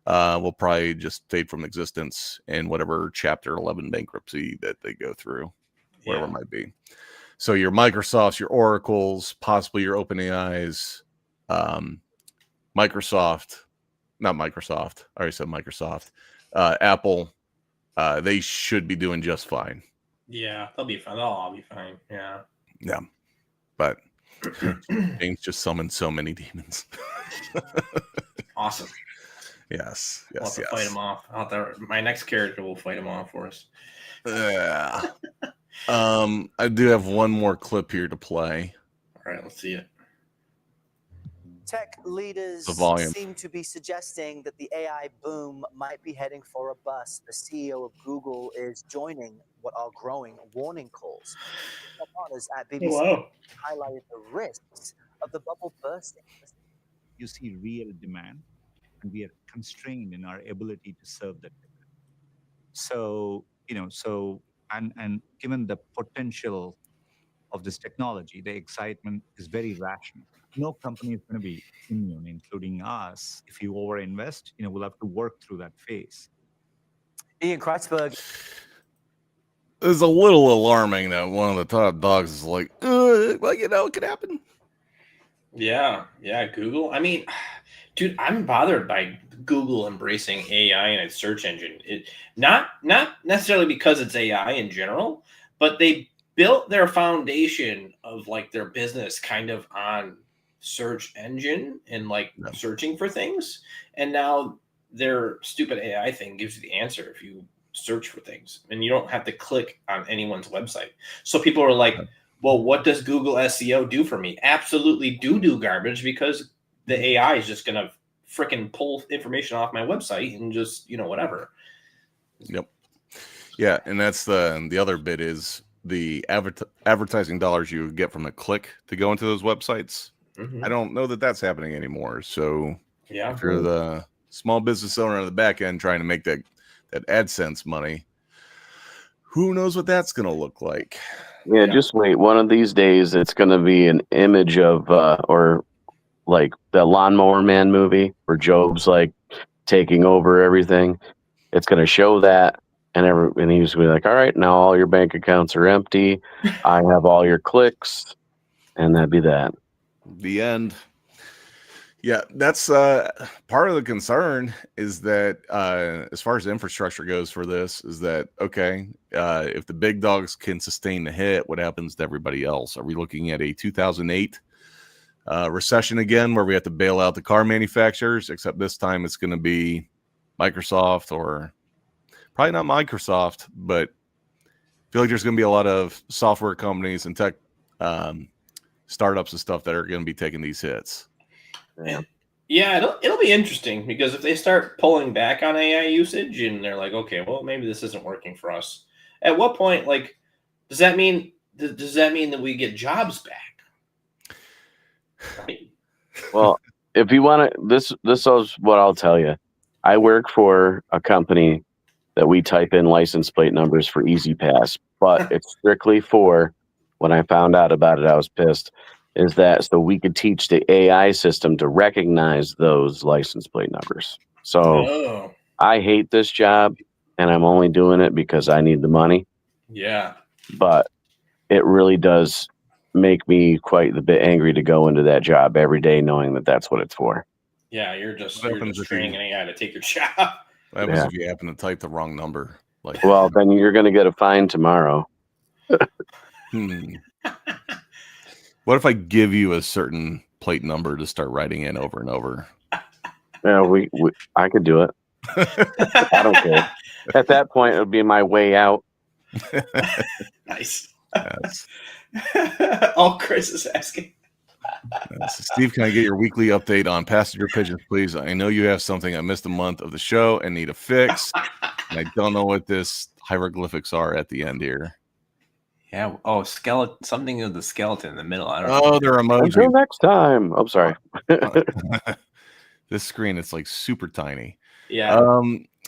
will probably just fade from existence in whatever Chapter 11 bankruptcy that they go through, whatever it might be. So your Microsofts, your Oracles, possibly your OpenAIs, Microsoft, not Microsoft, I already said Microsoft, Apple, they should be doing just fine. Yeah, they'll be fine. They'll all be fine. Yeah. Yeah. But James just summoned so many demons. Awesome. Yes. We'll have to fight him off. My next character will fight him off for us. Yeah. I do have one more clip here to play. All right, let's see it. Tech leaders seem to be suggesting that the AI boom might be heading for a bust. The CEO of Google is joining what are growing warning calls. Our partners at BBC highlighted the risks of the bubble bursting. You see real demand, and we are constrained in our ability to serve that demand. So, and given the potential of this technology, the excitement is very rational. No company is going to be immune, including us. If you overinvest, we'll have to work through that phase. Ian Kreitzberg. It's a little alarming that one of the top dogs is like, well, it could happen. Yeah, Google. I mean, dude, I'm bothered by Google embracing AI in its search engine. Not necessarily because it's AI in general, but they built their foundation of like their business kind of on search engine and like searching for things. And now their stupid AI thing gives you the answer if you search for things, and you don't have to click on anyone's website. So people are like, well, what does Google SEO do for me? Absolutely do garbage, because the AI is just going to freaking pull information off my website and just, whatever. Yep. Yeah. And that's the other bit is the advertising dollars you get from a click to go into those websites. I don't know that that's happening anymore. So if you're the small business owner on the back end trying to make that AdSense money, who knows what that's going to look like? Yeah, just wait. One of these days, it's going to be an image of, or like the Lawnmower Man movie where Job's like taking over everything. It's going to show that, and he's going to be like, all right, now all your bank accounts are empty. I have all your clicks, and that'd be that. The end. Yeah, that's part of the concern is that as far as infrastructure goes for this is that, okay, if the big dogs can sustain the hit, what happens to everybody else? Are we looking at a 2008 recession again where we have to bail out the car manufacturers, except this time it's going to be Microsoft, or probably not Microsoft, but I feel like there's going to be a lot of software companies and tech startups and stuff that are going to be taking these hits. Yeah, it'll be interesting, because if they start pulling back on AI usage and they're like, okay, well, maybe this isn't working for us. At what point, like, does that mean that we get jobs back? Right? Well, if you want to, this is what I'll tell you. I work for a company that we type in license plate numbers for EasyPass, but it's strictly for, when I found out about it, I was pissed, is that so we could teach the AI system to recognize those license plate numbers. So I hate this job, and I'm only doing it because I need the money. Yeah. But it really does make me quite a bit angry to go into that job every day knowing that that's what it's for. Yeah, you're just training an AI to take your job. What happens if you happen to type the wrong number? Like, well, then you're going to get a fine tomorrow. What if I give you a certain plate number to start writing in over and over? Yeah, I could do it. I don't care. At that point, it would be my way out. Nice. Yes. Oh, Chris is asking. Steve, can I get your weekly update on passenger pigeons, please? I know you have something. I missed a month of the show and need a fix. And I don't know what this hieroglyphics are at the end here. Yeah. Oh, skeleton. Something of the skeleton in the middle. I don't know. Oh, they're emojis. Until next time. I'm sorry. This screen, it's like super tiny. Yeah.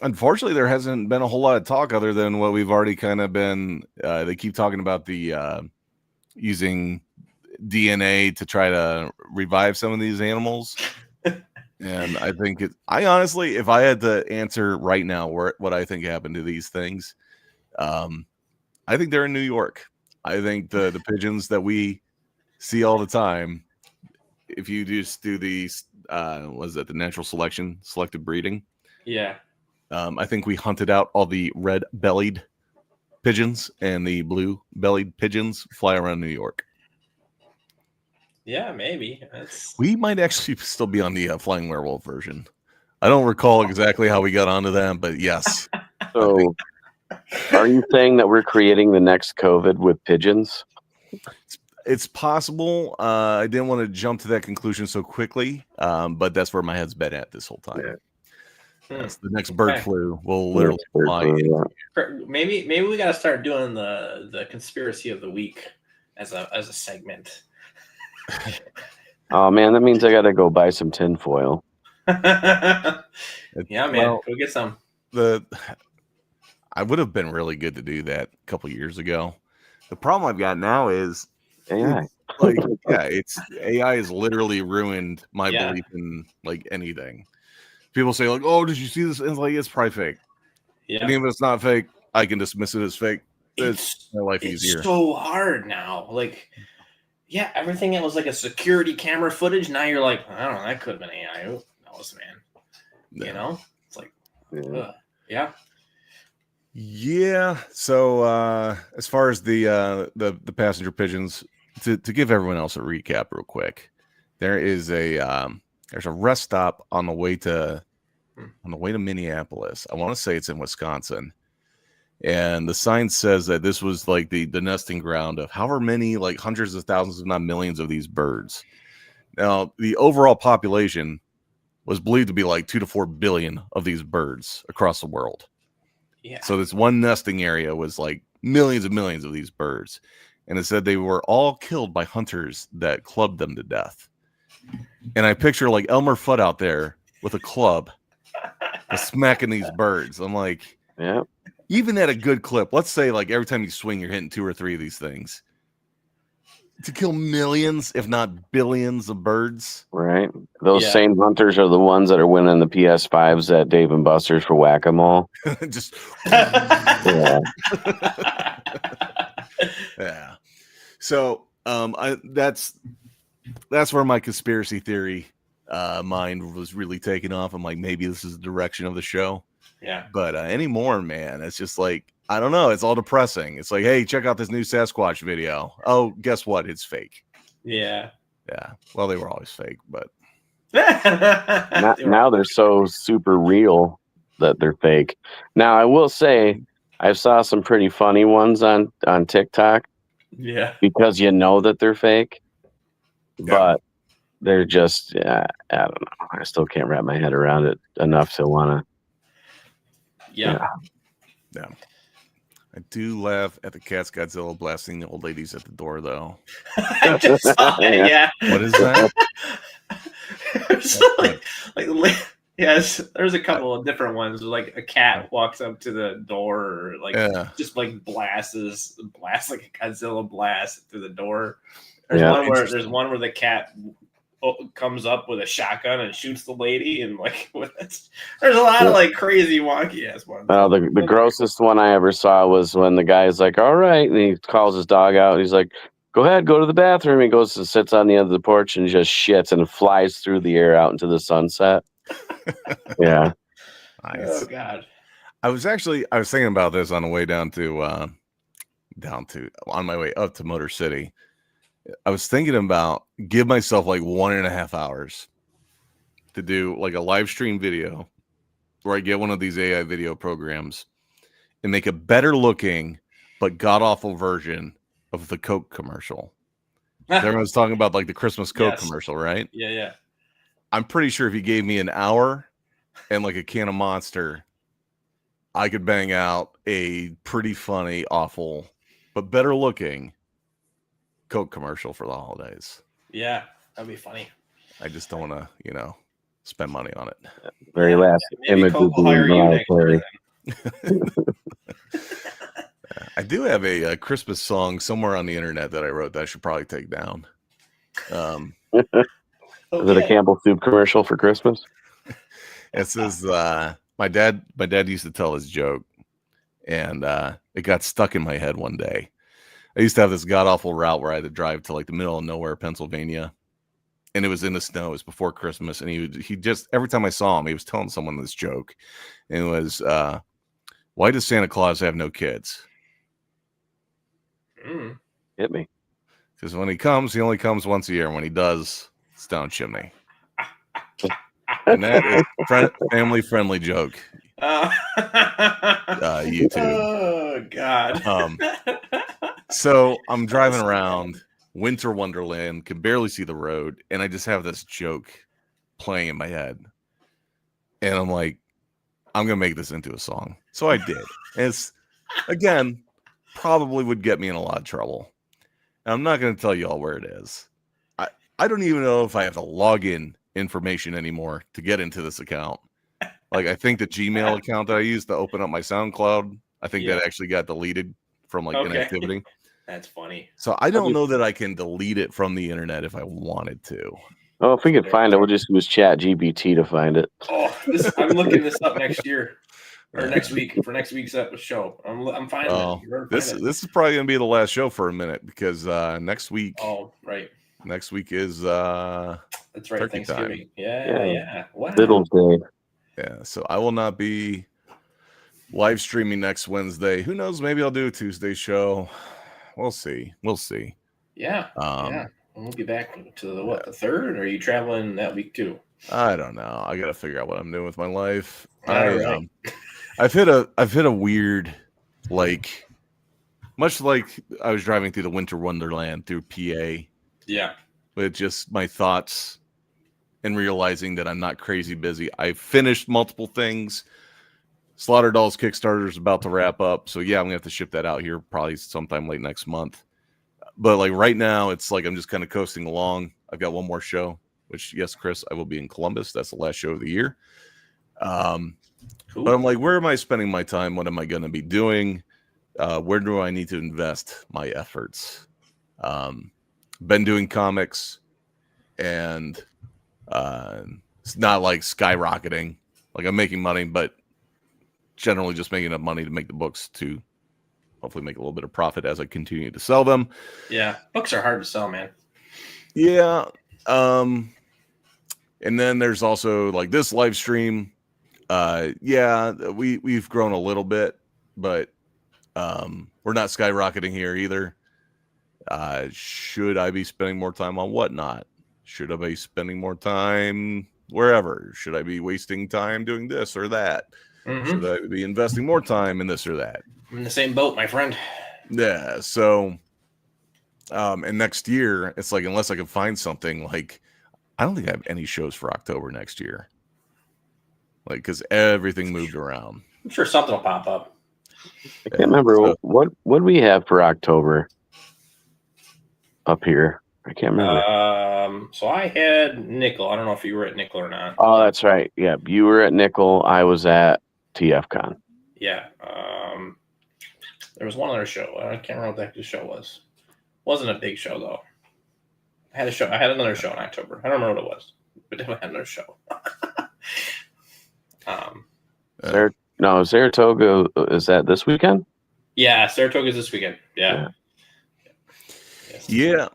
Unfortunately, there hasn't been a whole lot of talk other than what we've already kind of been. They keep talking about the using DNA to try to revive some of these animals. And I think I honestly, if I had to answer right now what I think happened to these things, I think they're in New York. I think the pigeons that we see all the time, if you just do these, was that the natural selection, selective breeding? Yeah. I think we hunted out all the red-bellied pigeons, and the blue-bellied pigeons fly around New York. Yeah, maybe. We might actually still be on the flying werewolf version. I don't recall exactly how we got onto them, but yes. So, are you saying that we're creating the next COVID with pigeons? It's possible. I didn't want to jump to that conclusion so quickly, but that's where my head's been at this whole time. Yeah. That's the next bird flu will literally fly in. Maybe we got to start doing the conspiracy of the week as a segment. Oh man, that means I got to go buy some tinfoil. Yeah, man, go get some. I would have been really good to do that a couple years ago. The problem I've got now is AI. It's AI has literally ruined my belief in like anything. People say like, "Oh, did you see this?" And it's like, it's probably fake. Yeah. And even if it's not fake, I can dismiss it as fake. It's my life easier. It's so hard now. Like, yeah, everything that was like a security camera footage. Now you're like, I don't know, that could have been AI. Who knows, man? No. You know, it's like, yeah. Yeah. So as far as the passenger pigeons, to give everyone else a recap real quick, there's a rest stop on the way to Minneapolis. I want to say it's in Wisconsin. And the sign says that this was like the nesting ground of however many, like hundreds of thousands, if not millions, of these birds. Now, the overall population was believed to be like 2 to 4 billion of these birds across the world. Yeah. So this one nesting area was like millions and millions of these birds. And it said they were all killed by hunters that clubbed them to death. And I picture like Elmer Fudd out there with a club smacking these birds. I'm like, yeah. Even at a good clip, let's say like every time you swing, you're hitting 2 or 3 of these things. To kill millions, if not billions of birds. Right. Those same hunters are the ones that are winning the PS5s at Dave & Buster's for whack-a-mole. Just yeah. Yeah. So that's where my conspiracy theory mind was really taken off. I'm like, maybe this is the direction of the show. Yeah. But anymore, man, it's just like, I don't know. It's all depressing. It's like, hey, check out this new Sasquatch video. Oh, guess what? It's fake. Yeah. Yeah. Well, they were always fake, but now they're so super real that they're fake. Now, I will say, I saw some pretty funny ones on TikTok. Yeah. Because you know that they're fake. But they're just, I don't know. I still can't wrap my head around it enough to want to. Yeah. I do laugh at the cats Godzilla blasting the old ladies at the door, though. I just saw it, yeah. What is that? Yes, there's a couple of different ones. Like a cat walks up to the door, or like just like blasts like a Godzilla blast through the door. There's one where the cat comes up with a shotgun and shoots the lady, and like there's a lot of like crazy wonky ass ones. The grossest one I ever saw was when the guy's like, all right, and he calls his dog out and he's like, go ahead, go to the bathroom. He goes and sits on the end of the porch and just shits and flies through the air out into the sunset. Yeah. Nice. Oh God. I was thinking about this on the way down to on my way up to Motor City. I was thinking about give myself like 1.5 hours to do like a live stream video where I get one of these AI video programs and make a better looking but god awful version of the Coke commercial. Everyone's talking about like the Christmas Coke commercial, right? Yeah. I'm pretty sure if you gave me an hour and like a can of Monster, I could bang out a pretty funny, awful, but better looking Coke commercial for the holidays. Yeah, that'd be funny. I just don't want to, spend money on it. Very last image Coke will hire you next year, I do have a Christmas song somewhere on the internet that I wrote that I should probably take down. Is it a Campbell Soup commercial for Christmas? It says my dad used to tell this joke, and it got stuck in my head one day. I used to have this god awful route where I had to drive to like the middle of nowhere, Pennsylvania, and it was in the snow. It was before Christmas, and he just every time I saw him, he was telling someone this joke, and it was, "Why does Santa Claus have no kids?" Hit me. Because when he comes, he only comes once a year. And when he does, it's down chimney. And that is family friendly joke. YouTube. Oh God. So I'm driving around Winter Wonderland, can barely see the road, and I just have this joke playing in my head. And I'm like, I'm gonna make this into a song. So I did. And it's again, probably would get me in a lot of trouble. And I'm not gonna tell you all where it is. I don't even know if I have the login information anymore to get into this account. Like I think the Gmail account that I used to open up my SoundCloud, I think that actually got deleted from like inactivity. That's funny. So I don't know that I can delete it from the internet if I wanted to. Oh, if we could find it, we'll just use Chat GPT to find it. Oh, I'm looking this up next year or next week for next week's show. I'm finding it. This is probably gonna be the last show for a minute because next week. Oh, right. Next week is that's right, Turkey Thanksgiving. time. Yeah. Wow. Fiddle's Day. Yeah, so I will not be live streaming next Wednesday. Who knows? Maybe I'll do a Tuesday show. We'll see. Yeah. We'll be back to the 3rd, or are you traveling that week too? I don't know. I got to figure out what I'm doing with my life. Right. I've hit a weird, like, much like I was driving through the Winter Wonderland through PA. Yeah. With just my thoughts and realizing that I'm not crazy busy. I finished multiple things. Slaughter Dolls Kickstarter is about to wrap up. So yeah, I'm gonna have to ship that out here probably sometime late next month. But like right now, it's like I'm just kind of coasting along. I've got one more show, which yes, Chris, I will be in Columbus. That's the last show of the year. Cool. But I'm like, where am I spending my time? What am I going to be doing? Where do I need to invest my efforts? Been doing comics, and it's not like skyrocketing. Like I'm making money, but generally just making enough money to make the books to hopefully make a little bit of profit as I continue to sell them. Yeah, books are hard to sell, man. Yeah. And then there's also like this live stream. We've grown a little bit, but we're not skyrocketing here either. Should I be spending more time on whatnot? Should I be spending more time wherever? Should I be wasting time doing this or that? Mm-hmm. Should I be investing more time in this or that? I'm in the same boat, my friend. Yeah. So, and next year, it's like, unless I can find something, like, I don't think I have any shows for October next year. Like, because everything moved around. I'm sure something will pop up. I can't remember what we have for October up here. I can't remember. So I had Nickel. I don't know if you were at Nickel or not. Oh, that's right. Yeah, you were at Nickel. I was at TFCon. Yeah. There was one other show. I can't remember what the heck the show was. Wasn't a big show though. I had another show in October. I don't remember what it was, but definitely had another show. Saratoga, is that this weekend? Yeah, Saratoga's this weekend. Yeah. Yeah.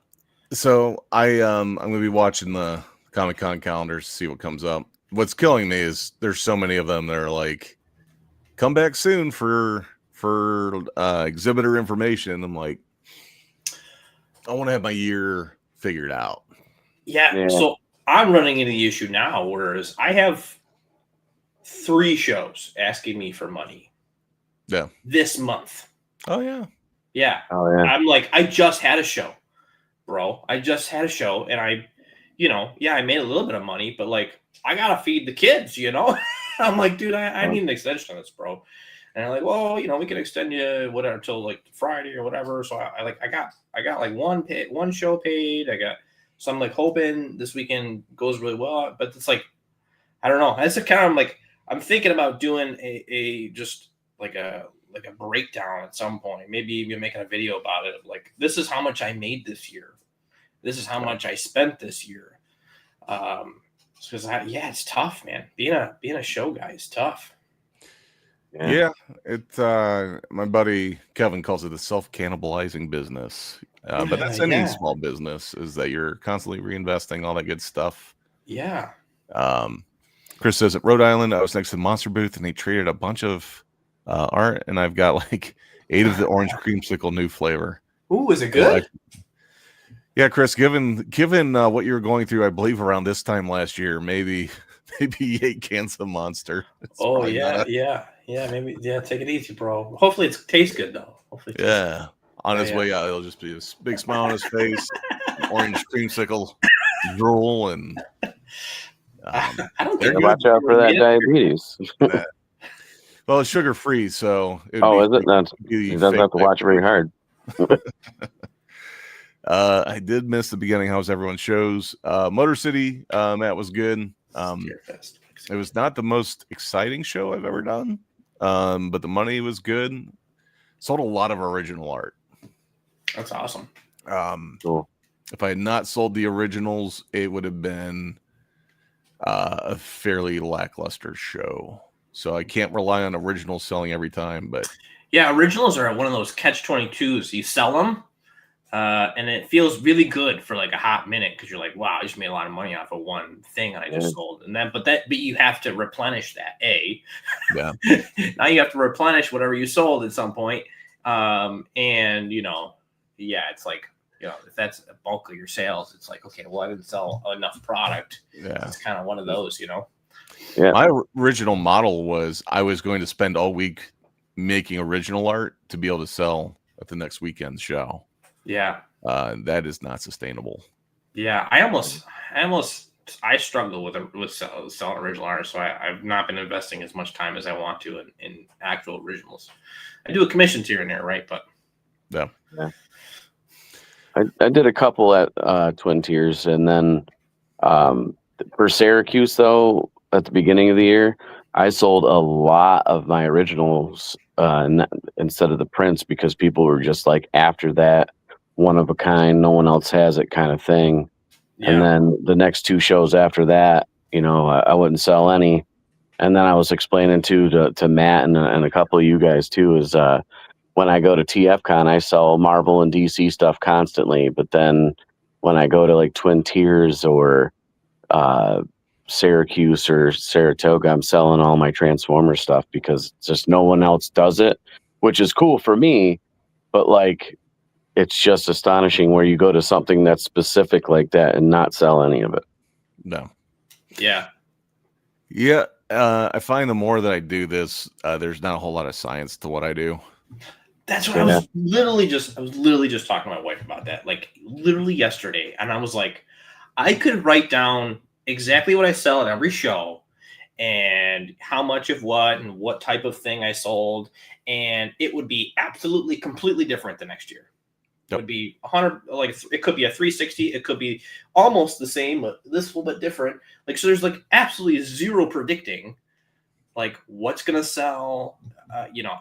So I'm gonna be watching the Comic-Con calendars to see what comes up. What's killing me is there's so many of them that are like, come back soon for exhibitor information. I'm like, I want to have my year figured out. Yeah. So I'm running into the issue now, whereas I have 3 shows asking me for money. Yeah. This month. Oh yeah. Yeah. Oh yeah. I'm like, I just had a show, bro. I just had a show, and I made a little bit of money, but like, I gotta feed the kids, I'm like, dude, I need an extension on this, bro. And I'm like, well, we can extend you whatever till like Friday or whatever. So I got like one show paid. So I'm like hoping this weekend goes really well, but it's like, I don't know. That's the kind of like, I'm thinking about doing a just like a breakdown at some point. Maybe even making a video about it. Like, this is how much I made this year. This is how much I spent this year. Because it's tough, man. Being a show guy is tough. Yeah, it's my buddy Kevin calls it a self-cannibalizing business. But that's any small business, is that you're constantly reinvesting all that good stuff. Yeah. Chris says at Rhode Island, I was next to the Monster booth and they traded a bunch of art, and I've got like 8 of the orange creamsicle new flavor. Ooh, is it good? Yeah, Chris, given what you were going through, I believe around this time last year, maybe 8 cans of Monster. Oh yeah. Maybe take it easy, bro. Hopefully it tastes good though. On his way out, it'll just be a big smile on his face, orange creamsicle drool, and I don't think watch out for that diabetes. Well, it's sugar free, so is it? He doesn't have to watch very hard. I did miss the beginning. How's everyone's shows? Motor City, Matt, was good. It was not the most exciting show I've ever done, but the money was good. Sold a lot of original art. That's awesome. Cool. If I had not sold the originals, it would have been a fairly lackluster show. So I can't rely on originals selling every time. But yeah, originals are one of those catch-22s. You sell them, and it feels really good for like a hot minute because you're like, wow, I just made a lot of money off of one thing that I just sold. And then, but you have to replenish that. Now you have to replenish whatever you sold at some point. It's like, if that's a bulk of your sales, it's like, okay, well, I didn't sell enough product. Yeah, it's kind of one of those, Yeah. My original model was I was going to spend all week making original art to be able to sell at the next weekend's show. Yeah. That is not sustainable. Yeah. I struggle with selling original art. So I've not been investing as much time as I want to in actual originals. I do a commissions here and there, right? But yeah. I did a couple at Twin Tiers, and then for Syracuse, though, at the beginning of the year, I sold a lot of my originals instead of the prints because people were just like, after that, one of a kind, no one else has it kind of thing. Yeah. And then the next 2 shows after that, I wouldn't sell any. And then I was explaining to Matt and a couple of you guys too, is when I go to TFCon, I sell Marvel and DC stuff constantly. But then when I go to like Twin Tiers or Syracuse or Saratoga, I'm selling all my Transformer stuff because just no one else does it, which is cool for me. But like, it's just astonishing where you go to something that's specific like that and not sell any of it. No. Yeah. Yeah. I find the more that I do this, there's not a whole lot of science to what I do. That's what I was literally just talking to my wife about that, like literally yesterday. And I was like, I could write down exactly what I sell at every show and how much of what and what type of thing I sold. And it would be absolutely completely different the next year. It would be 100, like it could be a 360. It could be almost the same, but this little bit different. Like, so there's like absolutely zero predicting like what's going to sell.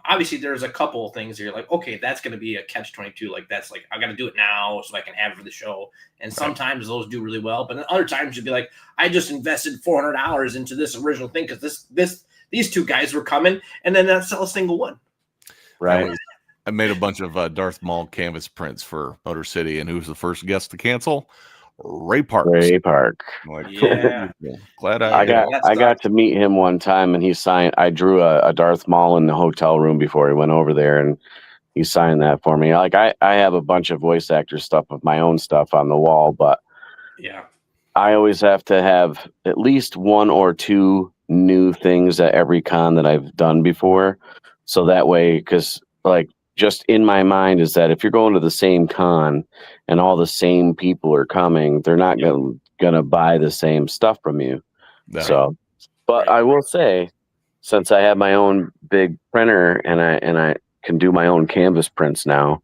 Obviously there's a couple of things that you're like, okay, that's going to be a catch-22. Like that's like, I got to do it now so I can have it for the show. And sometimes those do really well, but then other times you'd be like, I just invested $400 into this original thing because these 2 guys were coming and then not sell a single one. Right. I made a bunch of Darth Maul canvas prints for Motor City, and who was the first guest to cancel? Ray Parks. Ray Park. Like, Yeah. glad I got to meet him one time, and he signed. I drew a Darth Maul in the hotel room before he went over there, and he signed that for me. Like I have a bunch of voice actor stuff of my own stuff on the wall, but yeah, I always have to have at least one or two new things at every con that I've done before, so that way, because like just in my mind is that if you're going to the same con and all the same people are coming, they're not gonna buy the same stuff from you. No. So, but I will say, since I have my own big printer and I can do my own canvas prints now,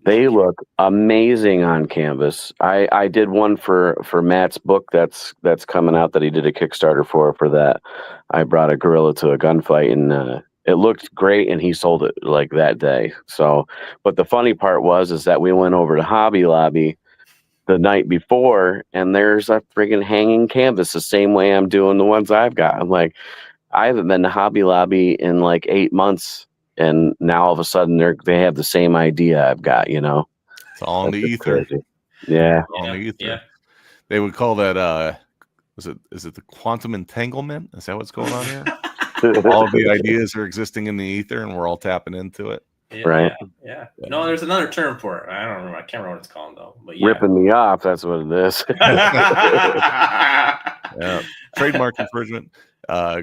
they look amazing on canvas. I did one for Matt's book that's coming out that he did a Kickstarter for that. I brought a gorilla to a gunfight, and it looked great, and he sold it like that day. So, but the funny part is that we went over to Hobby Lobby the night before, and there's a friggin' hanging canvas the same way I'm doing the ones I've got. I'm like, I haven't been to Hobby Lobby in like 8 months, and now all of a sudden they have the same idea I've got. It's all in the ether. Crazy. Yeah, all in the ether. Yeah. They would call that is it the quantum entanglement? Is that what's going on here? All of the ideas are existing in the ether, and we're all tapping into it. Yeah, right. Yeah. No, there's another term for it. I don't remember. I can't remember what it's called though. But yeah. Ripping me off. That's what it is. Yeah. Trademark infringement.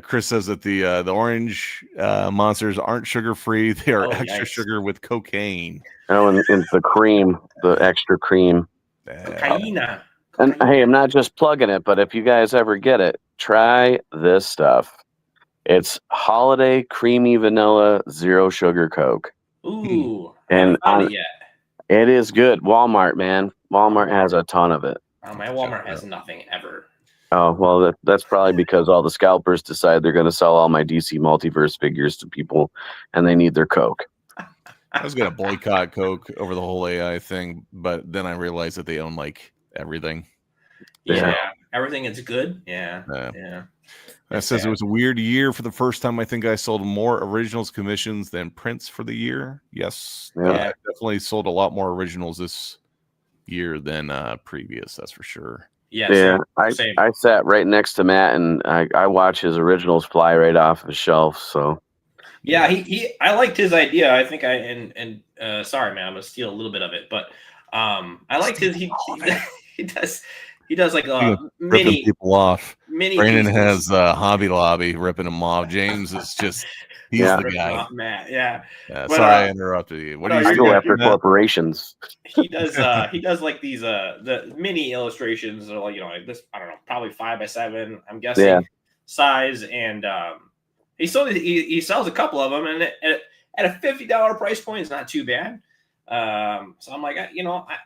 Chris says that the orange monsters aren't sugar free; they are extra sugar with cocaine. Oh, and the cream, the extra cream. Cocaine. And hey, I'm not just plugging it, but if you guys ever get it, try this stuff. It's holiday creamy vanilla zero sugar Coke. Ooh, and I haven't found it yet. It is good. Walmart, man. Walmart has a ton of it. My Walmart has nothing ever. Oh, well, that's probably because all the scalpers decide they're going to sell all my DC Multiverse figures to people, and they need their Coke. I was going to boycott Coke over the whole AI thing, but then I realized that they own like everything. Yeah. Everything is good. Yeah. That says it was a weird year. For the first time, I think I sold more originals commissions than prints for the year. Yes. I definitely sold a lot more originals this year than previous. That's for sure. Yeah. I sat right next to Matt, and I watch his originals fly right off the shelf. So yeah, I liked his idea. I think sorry, man, I'm gonna steal a little bit of it, but I liked his he does like ripping people off. Brandon pieces. has Hobby Lobby ripping them off. James is just he's the guy. Matt, yeah. But, sorry, I interrupted you. What do you go after corporations? He does like these the mini illustrations are like like this. I don't know, probably 5x7. I'm guessing size, and he sells a couple of them, and at a $50 price point, it's not too bad. So I'm like,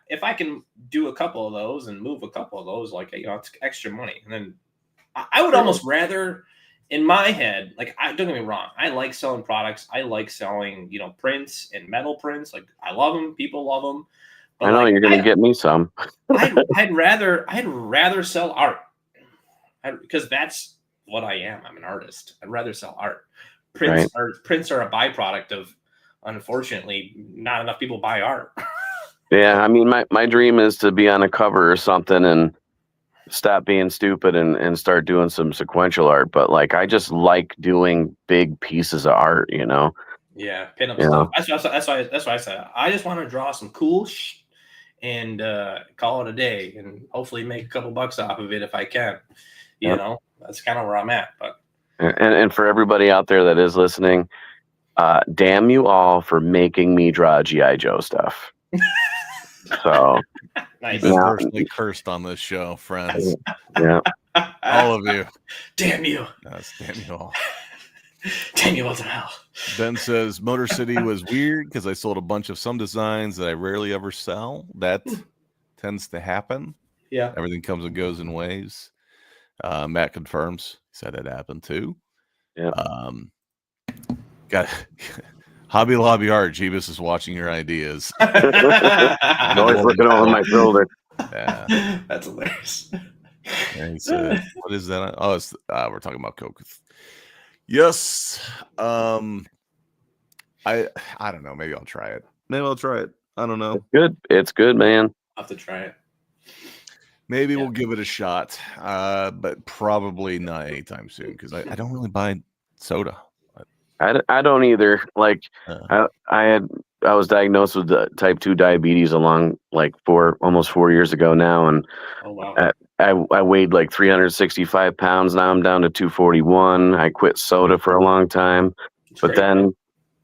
if I can do a couple of those and move a couple of those, like, it's extra money. And then I would almost rather, in my head, like, don't get me wrong, I like selling products. I like selling, prints and metal prints. Like, I love them. People love them. But I know you're going to get me some. I'd rather sell art because that's what I am. I'm an artist. I'd rather sell art. Prints are a byproduct of, unfortunately, not enough people buy art. Yeah, I mean, my dream is to be on a cover or something and stop being stupid and start doing some sequential art. But like, I just like doing big pieces of art, Yeah, pin up stuff. That's why I said I just want to draw some cool and call it a day, and hopefully make a couple bucks off of it if I can. That's kind of where I'm at. But and for everybody out there that is listening, damn you all for making me draw G.I. Joe stuff. So nice. Personally cursed on this show, friends. Yeah. All of you. Damn you. Yes, damn you all. Damn you all to hell. Ben says Motor City was weird because I sold a bunch of some designs that I rarely ever sell. That tends to happen. Yeah. Everything comes and goes in waves. Matt confirms. He said it happened too. Yeah. Got Hobby Lobby art. Jeebus is watching your ideas. Always looking over my shoulder. Yeah. That's hilarious. And he said, what is that? Oh, it's we're talking about Coke. Yes. I don't know. Maybe I'll try it. Maybe I'll try it. I don't know. It's good, man. I'll have to try it. Maybe we'll give it a shot, but probably not anytime soon because I don't really buy soda. I don't either. Like I was diagnosed with type 2 diabetes almost 4 years ago now, and oh wow, I weighed like 365 pounds. Now I'm down to 241. I quit soda for a long time, but then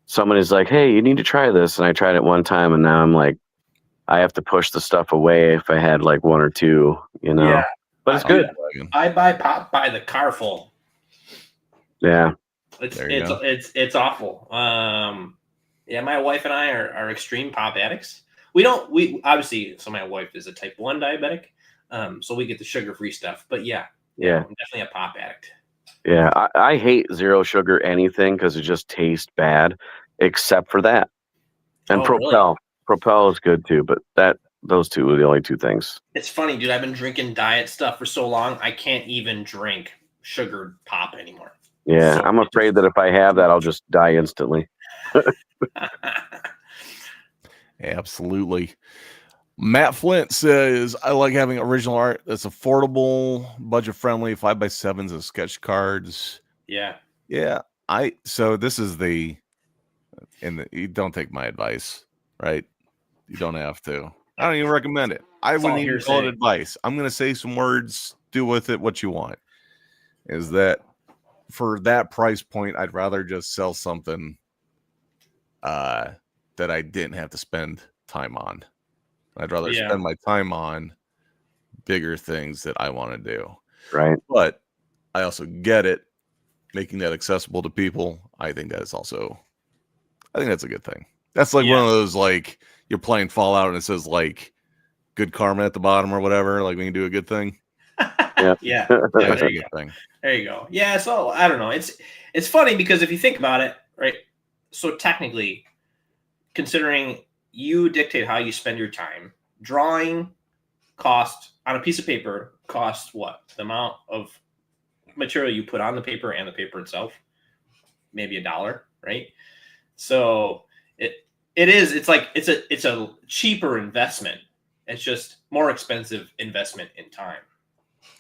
somebody's like, "Hey, you need to try this," and I tried it one time, and now I'm like, I have to push the stuff away if I had like one or two, Yeah, but it's good. I buy pop by the car full. Yeah. It's awful. Yeah, my wife and I are extreme pop addicts. We obviously, so my wife is a type 1 diabetic, so we get the sugar-free stuff. But yeah, I'm definitely a pop addict. Yeah, I hate zero sugar anything because it just tastes bad, except for that. And Propel. Really? Propel is good too, but those two are the only two things. It's funny, dude. I've been drinking diet stuff for so long, I can't even drink sugared pop anymore. Yeah, so I'm afraid that if I have that, I'll just die instantly. Absolutely. Matt Flint says, I like having original art that's affordable, budget-friendly, 5x7s and sketch cards. Yeah. Yeah. So this is you don't take my advice, right? You don't have to. I don't even recommend it. I wouldn't even call it advice. I'm going to say some words, do with it what you want. Is that for that price point, I'd rather just sell something that I didn't have to spend time on. I'd rather spend my time on bigger things that I want to do. Right. But I also get it. Making that accessible to people, I think that's a good thing. That's like one of those, like, you're playing Fallout and it says like good karma at the bottom or whatever, like when you do a good thing. Yeah. That's a good thing. There you go. Yeah, so I don't know. It's funny because if you think about it, right? So technically, considering you dictate how you spend your time, drawing cost on a piece of paper costs what? The amount of material you put on the paper and the paper itself, maybe $1, right? So it's a cheaper investment. It's just more expensive investment in time.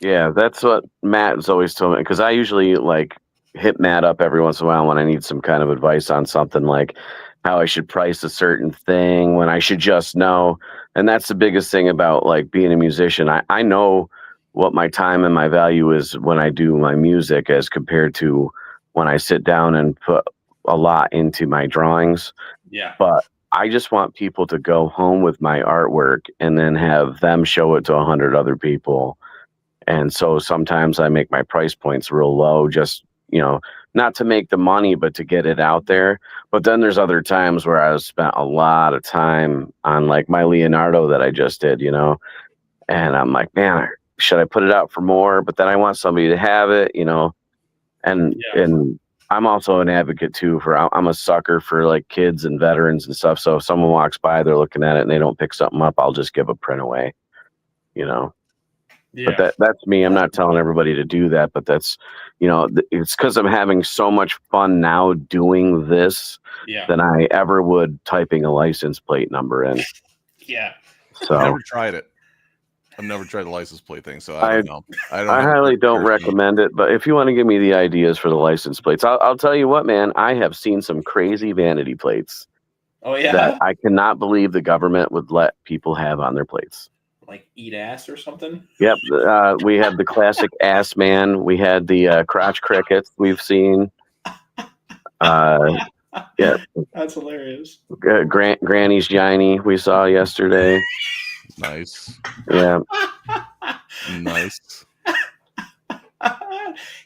Yeah, that's what Matt's always told me, because I usually like hit Matt up every once in a while when I need some kind of advice on something, like how I should price a certain thing, when I should just know. And that's the biggest thing about like being a musician. I know what my time and my value is when I do my music as compared to when I sit down and put a lot into my drawings. Yeah. But I just want people to go home with my artwork and then have them show it to 100 other people. And so sometimes I make my price points real low, just, not to make the money, but to get it out there. But then there's other times where I've spent a lot of time on like my Leonardo that I just did, and I'm like, man, should I put it out for more? But then I want somebody to have it, and I'm also an advocate too I'm a sucker for like kids and veterans and stuff. So if someone walks by, they're looking at it and they don't pick something up, I'll just give a print away, Yeah. But that's me. I'm not telling everybody to do that, but that's, it's because I'm having so much fun now doing this than I ever would typing a license plate number in. Yeah. So I've never tried it. I've never tried the license plate thing, so I don't know. I highly don't recommend it, but if you want to give me the ideas for the license plates, I'll tell you what, man, I have seen some crazy vanity plates. Oh, yeah? That I cannot believe the government would let people have on their plates. Like eat ass or something? Yep. We had the classic ass man. We had the crotch crickets we've seen. Yeah. That's hilarious. Granny's Giny we saw yesterday. Nice. Yeah. Nice.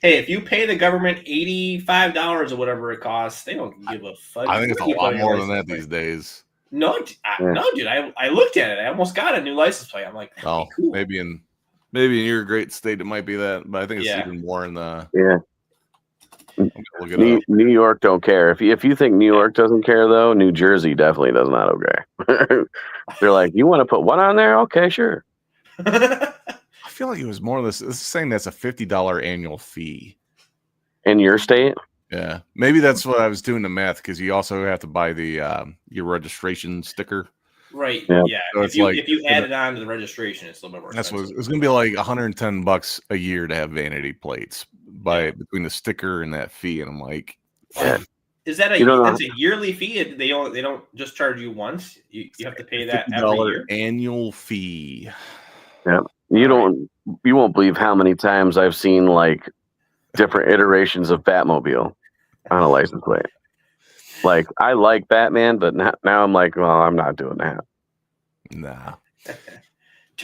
Hey, if you pay the government $85 or whatever it costs, they don't give a fuck. I think it's a lot more than that these days. No, dude. I looked at it. I almost got a new license plate. I'm like, oh, cool. Maybe in your great state it might be that, but I think it's even more in the New York don't care. If you think New York doesn't care though, New Jersey definitely does not okay. They're like, you want to put what on there? Okay, sure. I feel like it was more of this. This is saying that's a $50 annual fee in your state. Yeah, maybe that's what I was doing the math, because you also have to buy the your registration sticker. Right. Yeah. So if you add it on to the registration, it's a little bit more expensive. That's what it's going to be, like $110 a year to have vanity plates between the sticker and that fee. And I'm like, is that that's a yearly fee? They don't just charge you once. You have to pay that every year. Annual fee. Yeah, you won't believe how many times I've seen like different iterations of Batmobile on a license plate. Like, I like Batman, but now I'm like, well, I'm not doing that. Nah.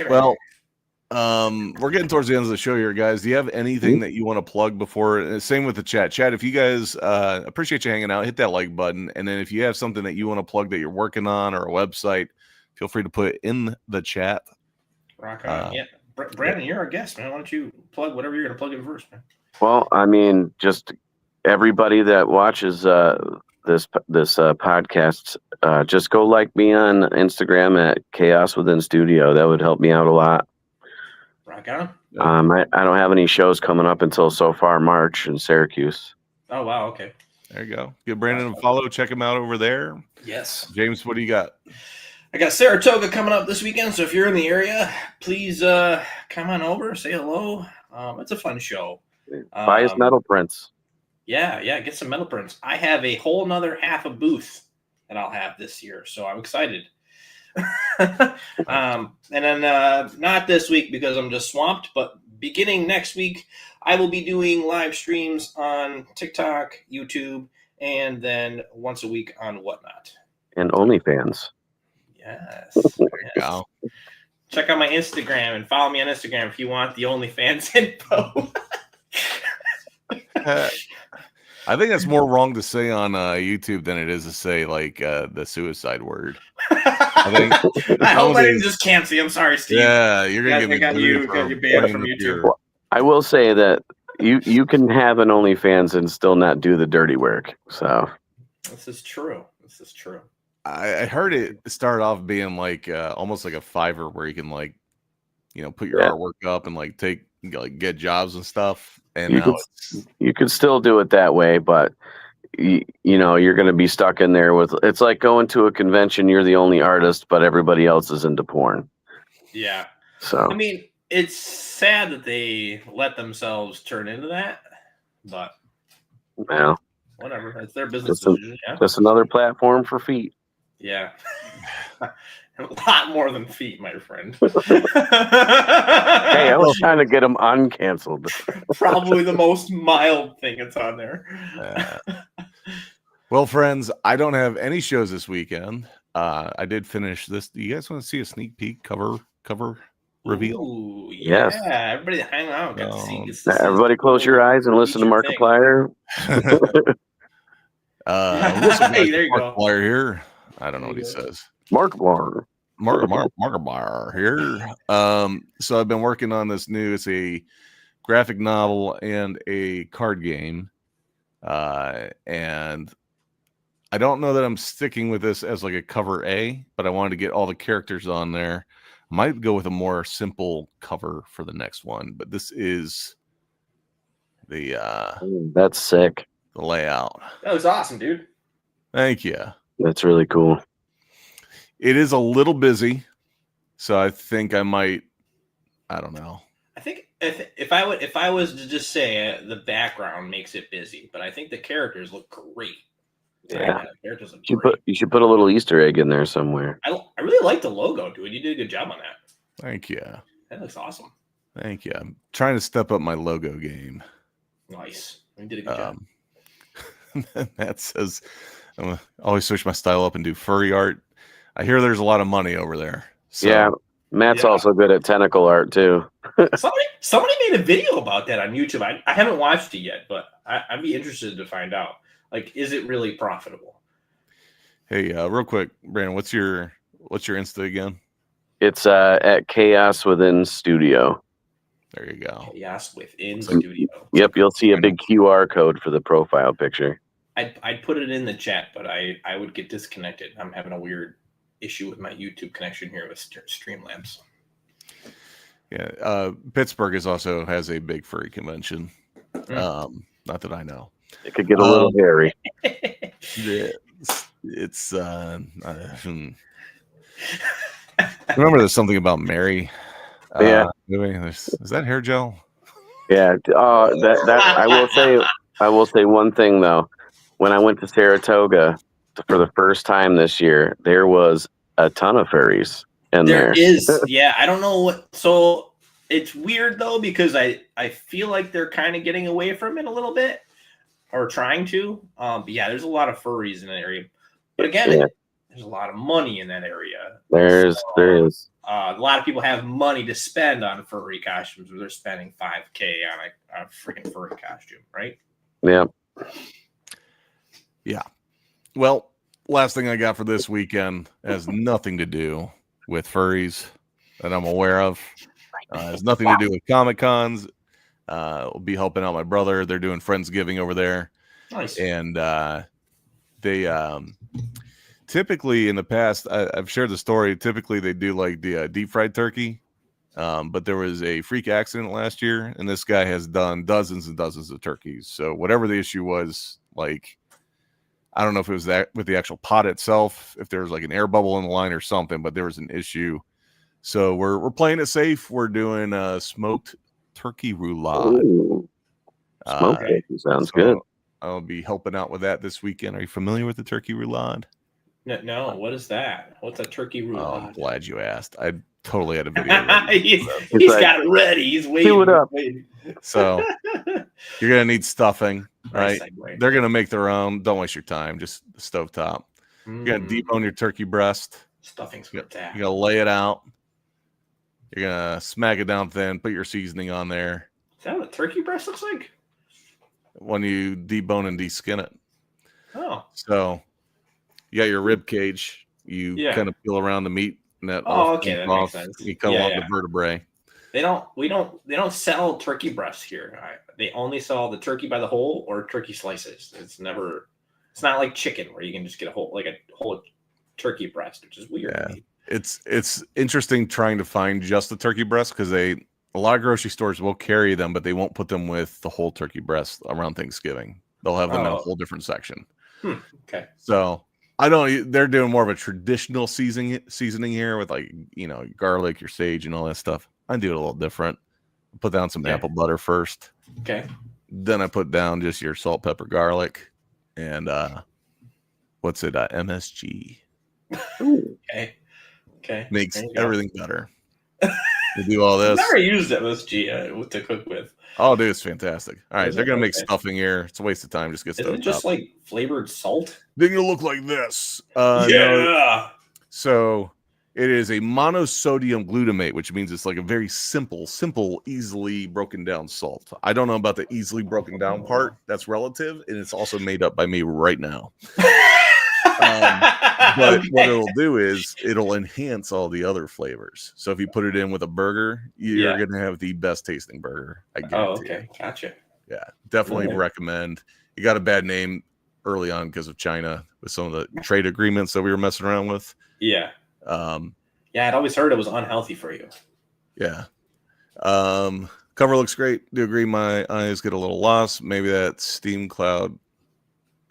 Well, we're getting towards the end of the show here, guys. Do you have anything that you want to plug before? Same with the chat. Chat, if you guys appreciate you hanging out, hit that like button. And then if you have something that you want to plug that you're working on, or a website, feel free to put it in the chat. Rock on. Brandon, you're our guest, man. Why don't you plug whatever you're going to plug in first, man? Well, I mean, just everybody that watches this podcast, just go like me on Instagram at Chaos Within Studio. That would help me out a lot. Rock on. I don't have any shows coming up until so far March in Syracuse. Oh wow, okay. There you go. Give Brandon a follow. Check him out over there. Yes. James, what do you got? I got Saratoga coming up this weekend, so if you're in the area, please come on over, say hello. It's a fun show. Buy his metal prints. Yeah, get some metal prints. I have a whole nother half a booth that I'll have this year, so I'm excited. And then not this week because I'm just swamped, but beginning next week, I will be doing live streams on TikTok, YouTube, and then once a week on Whatnot. And OnlyFans. Yes. There you go. Check out my Instagram and follow me on Instagram if you want the OnlyFans info. I think that's more wrong to say on YouTube than it is to say like the suicide word. I hope I didn't just cancel you. I'm sorry, Steve. Yeah, you're gonna got you banned from YouTube. I will say that you can have an OnlyFans and still not do the dirty work. So this is true. I heard it start off being like almost like a Fiverr where you can like, put your artwork up and like get jobs and stuff. And you could still do it that way, but you're going to be stuck in there with. It's like going to a convention. You're the only artist, but everybody else is into porn. Yeah. So I mean, it's sad that they let themselves turn into that, but whatever. It's their business decision. Just another platform for feet. Yeah. A lot more than feet, my friend. Hey, I was trying to get them uncanceled. Probably the most mild thing that's on there. Well, friends, I don't have any shows this weekend. I did finish this. Do you guys want to see a sneak peek cover reveal? Ooh, yeah. Yes. Everybody hang out. Everybody close your eyes and listen to Markiplier. Hey, there you go. Markiplier here. I don't know what he says. Markiplier here. So I've been working on this new. It's a graphic novel and a card game, and I don't know that I'm sticking with this as like a cover A, but I wanted to get all the characters on there. Might go with a more simple cover for the next one, but this is the that's sick. The layout. That was awesome, dude. Thank you. That's really cool. It is a little busy, so I think I might. I don't know. I think if I was to just say the background makes it busy, but I think the characters look great. Yeah, characters look great. You should put a little Easter egg in there somewhere. I really like the logo, dude. You did a good job on that. Thank you. That looks awesome. Thank you. I'm trying to step up my logo game. Nice. You did a good job. Matt says, I'm gonna always switch my style up and do furry art. I hear there's a lot of money over there. So. Yeah, Matt's also good at tentacle art too. somebody made a video about that on YouTube. I haven't watched it yet, but I'd be interested to find out. Like, is it really profitable? Hey, real quick, Brandon, what's your Insta again? It's at Chaos Within Studio. There you go. Chaos Within Studio. Yep, you'll see a big QR code for the profile picture. I'd put it in the chat, but I would get disconnected. I'm having a weird issue with my YouTube connection here with Streamlabs. Yeah, Pittsburgh also has a big furry convention. Not that I know. It could get a little hairy. It's remember, there's something about Mary. Is that hair gel? Yeah. I will say one thing though. When I went to Saratoga for the first time this year, there was a ton of furries in there. There is, yeah. I don't know what. So it's weird though, because I feel like they're kind of getting away from it a little bit, or trying to. But yeah, there's a lot of furries in that area. But again, there's a lot of money in that area. There is. A lot of people have money to spend on furry costumes, where they're spending $5,000 on a freaking furry costume, right? Yeah. Yeah. Well, last thing I got for this weekend has nothing to do with furries that I'm aware of. Has nothing to do with Comic Cons. We'll be helping out my brother. They're doing Friendsgiving over there. Nice. And they typically in the past, I've shared the story. Typically they do like the deep fried turkey. But there was a freak accident last year, and this guy has done dozens and dozens of turkeys. So whatever the issue was, like, I don't know if it was that with the actual pot itself, if there was like an air bubble in the line or something, but there was an issue. So we're playing it safe. We're doing smoked turkey roulade. Smoked turkey sounds good. I'll be helping out with that this weekend. Are you familiar with the turkey roulade? No, what is that? What's a turkey roulade? Oh, I'm glad you asked. I totally had a video ready. he's got it ready. He's waiting. Do it up. So you're gonna need stuffing, right? They're gonna make their own. Don't waste your time. Just stovetop. You're gonna debone your turkey breast. Stuffing's with that. You're gonna lay it out. You're gonna smack it down thin. Put your seasoning on there. Is that what turkey breast looks like? When you debone and deskin it. Oh. So you got your rib cage. You kind of peel around the meat. And that that makes sense. You cut along the vertebrae. They don't sell turkey breasts here. They only sell the turkey by the whole or turkey slices. It's not like chicken where you can just get a whole turkey breast, which is weird. Yeah. It's interesting trying to find just the turkey breast, because a lot of grocery stores will carry them, but they won't put them with the whole turkey breast around Thanksgiving. They'll have them in a whole different section. Okay. So they're doing more of a traditional seasoning here with, like, garlic, your sage, and all that stuff. I do it a little different. Put down some apple butter first. Okay. Then I put down just your salt, pepper, garlic, and MSG. Okay. Makes everything better. You do all this. I've never used MSG to cook with. Oh, dude, it's fantastic. All right, they're gonna make stuffing here. It's a waste of time. Just get stuff. Isn't it just like flavored salt? Then you look like this. Yeah. So it is a monosodium glutamate, which means it's like a very simple, easily broken down salt. I don't know about the easily broken down part. That's relative, and it's also made up by me right now. But what it'll do is it'll enhance all the other flavors. So if you put it in with a burger, you're going to have the best tasting burger. I guarantee. Okay. Gotcha. Yeah, definitely recommend. You got a bad name early on because of China with some of the trade agreements that we were messing around with. Yeah. I'd always heard it was unhealthy for you. Yeah. Cover looks great. Do agree my eyes get a little lost. Maybe that steam cloud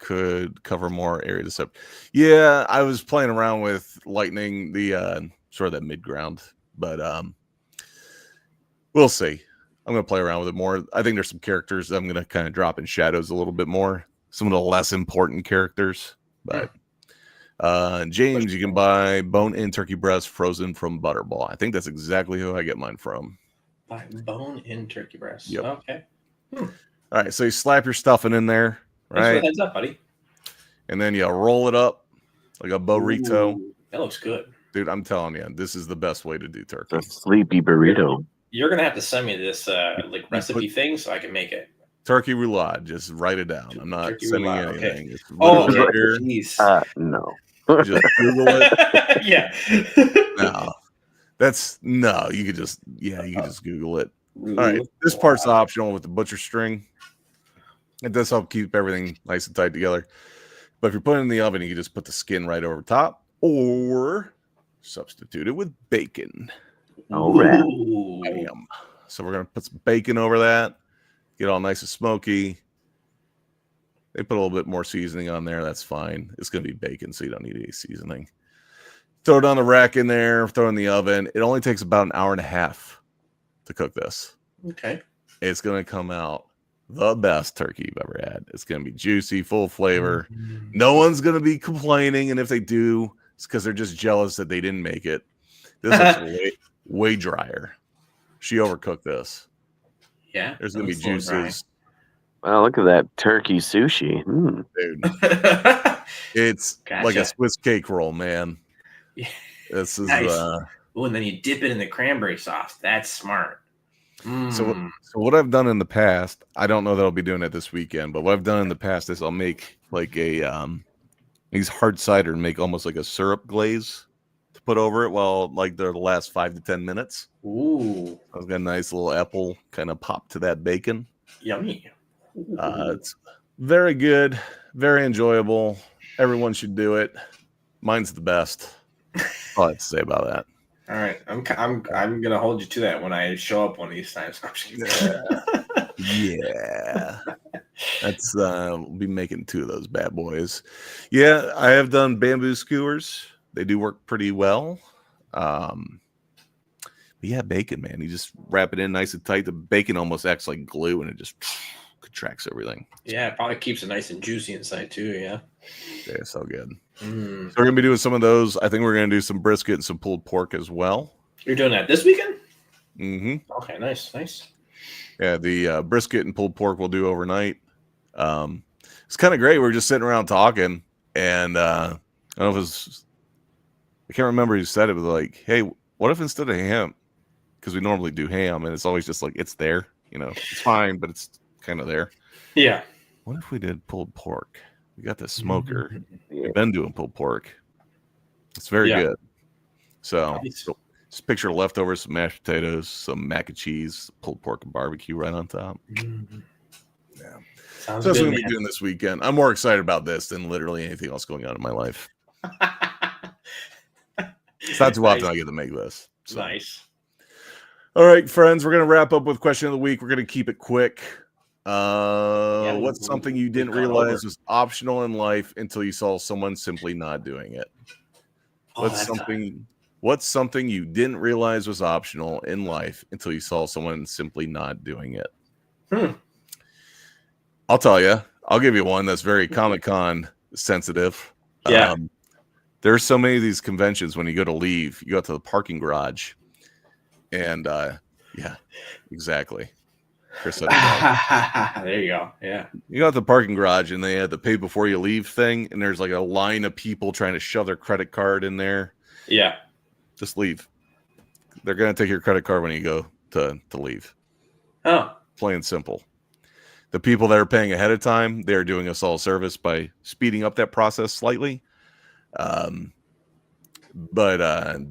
could cover more area to separate. Yeah, I was playing around with lightening the sort of that mid ground, but we'll see. I'm gonna play around with it more. I think there's some characters that I'm gonna kind of drop in shadows a little bit more. Some of the less important characters, but James, you can buy bone-in turkey breast frozen from Butterball. I think that's exactly who I get mine from. Buy bone-in turkey breast. Yep. Okay. All right, so you slap your stuffing in there. Right. Thanks for the heads up, buddy. And then you roll it up like a burrito. Ooh, that looks good. Dude, I'm telling you, this is the best way to do turkey. A sleepy burrito. You're going to have to send me this recipe thing so I can make it. Turkey roulade. Just write it down. I'm not sending you anything. Okay. No. Just Google it. Yeah. No. You could just Google it. All right. This part's optional with the butcher string. It does help keep everything nice and tight together. But if you're putting it in the oven, you can just put the skin right over top or substitute it with bacon. All right. Bam. So we're going to put some bacon over that. Get all nice and smoky. They put a little bit more seasoning on there. That's fine. It's going to be bacon, so you don't need any seasoning. Throw it on the rack in there. Throw it in the oven. It only takes about an hour and a half to cook this. Okay. It's going to come out the best turkey you've ever had. It's going to be juicy, full of flavor. No one's going to be complaining, and if they do, it's because they're just jealous that they didn't make it. This looks way drier. She overcooked this. Yeah. There's going to be juices. Wow, look at that turkey sushi. Dude. It's like a Swiss cake roll, man. Yeah. This is nice. Oh, and then you dip it in the cranberry sauce. That's smart. So what I've done in the past, I don't know that I'll be doing it this weekend, but what I've done in the past is I'll make like a these hard cider and make almost like a syrup glaze to put over it while like they're the last 5 to 10 minutes. Ooh. I've got a nice little apple kind of pop to that bacon. Yummy. It's very good, very enjoyable. Everyone should do it. Mine's the best. All I have to say about that. All right, I'm gonna hold you to that when I show up one of these times. Yeah. That's we'll be making 2 of those bad boys. Yeah, I have done bamboo skewers. They do work pretty well. But yeah, bacon, man. You just wrap it in nice and tight. The bacon almost acts like glue, and it just contracts everything. Yeah, it probably keeps it nice and juicy inside too. Yeah. Yeah, so good. So we're gonna be doing some of those. I think we're gonna do some brisket and some pulled pork as well. You're doing that this weekend? Mm-hmm. Okay, nice. Yeah, the brisket and pulled pork we'll do overnight. It's kind of great. We're just sitting around talking, and I don't know if it was, I can't remember who said it, but like, hey, what if instead of ham, because we normally do ham, and it's always just like it's there, it's fine, but it's kind of there. Yeah. What if we did pulled pork? We got the smoker. We've been doing pulled pork. It's very good. So just picture leftovers, some mashed potatoes, some mac and cheese, pulled pork and barbecue right on top. Yeah. Sounds so that's good, what we'll be doing this weekend. I'm more excited about this than literally anything else going on in my life. It's not too often I get to make this. So. Nice. All right, friends, we're going to wrap up with question of the week. We're going to keep it quick. What's something you didn't realize was optional in life until you saw someone simply not doing it? What's something you didn't realize was optional in life until you saw someone simply not doing it? I'll tell you. I'll give you one that's very Comic-Con sensitive. Yeah. There's so many of these conventions when you go to leave, you go to the parking garage. And yeah, exactly. Chris said there you go. Yeah. You got the parking garage and they had the pay before you leave thing, and there's like a line of people trying to shove their credit card in there. Yeah. Just leave. They're gonna take your credit card when you go to leave. Oh. Plain and simple. The people that are paying ahead of time, they're doing us all a service by speeding up that process slightly. But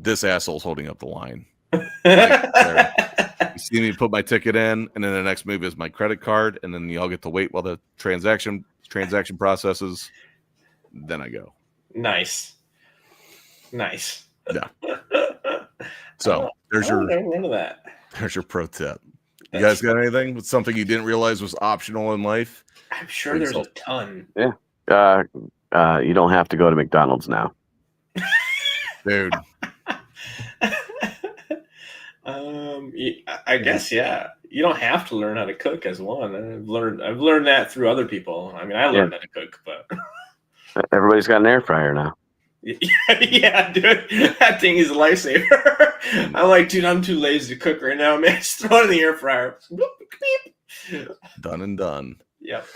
this asshole's holding up the line. You see me put my ticket in, and then the next move is my credit card, and then y'all get to wait while the transaction processes. Then I go. Nice. Yeah. So there's your pro tip. You guys got anything with something you didn't realize was optional in life? I'm sure there's a ton. Yeah. You don't have to go to McDonald's now. Dude. I guess, yeah. You don't have to learn how to cook as one. I've learned that through other people. I mean, I learned how to cook, but everybody's got an air fryer now. Yeah, dude, that thing is a lifesaver. I'm like, dude, I'm too lazy to cook right now, man. Just throw it in the air fryer. Done and done. Yep.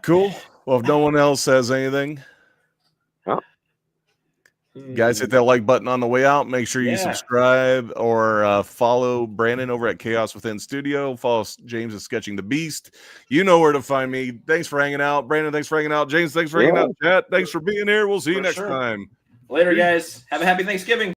Cool. Well, if no one else has anything, guys, hit that like button on the way out. Make sure you subscribe or follow Brandon over at Chaos Within Studio. Follow James at Sketching the Beast. You know where to find me. Thanks for hanging out. Brandon, thanks for hanging out. James, thanks for hanging out. Chat, thanks for being here. We'll see you next time. Later, guys. Have a happy Thanksgiving.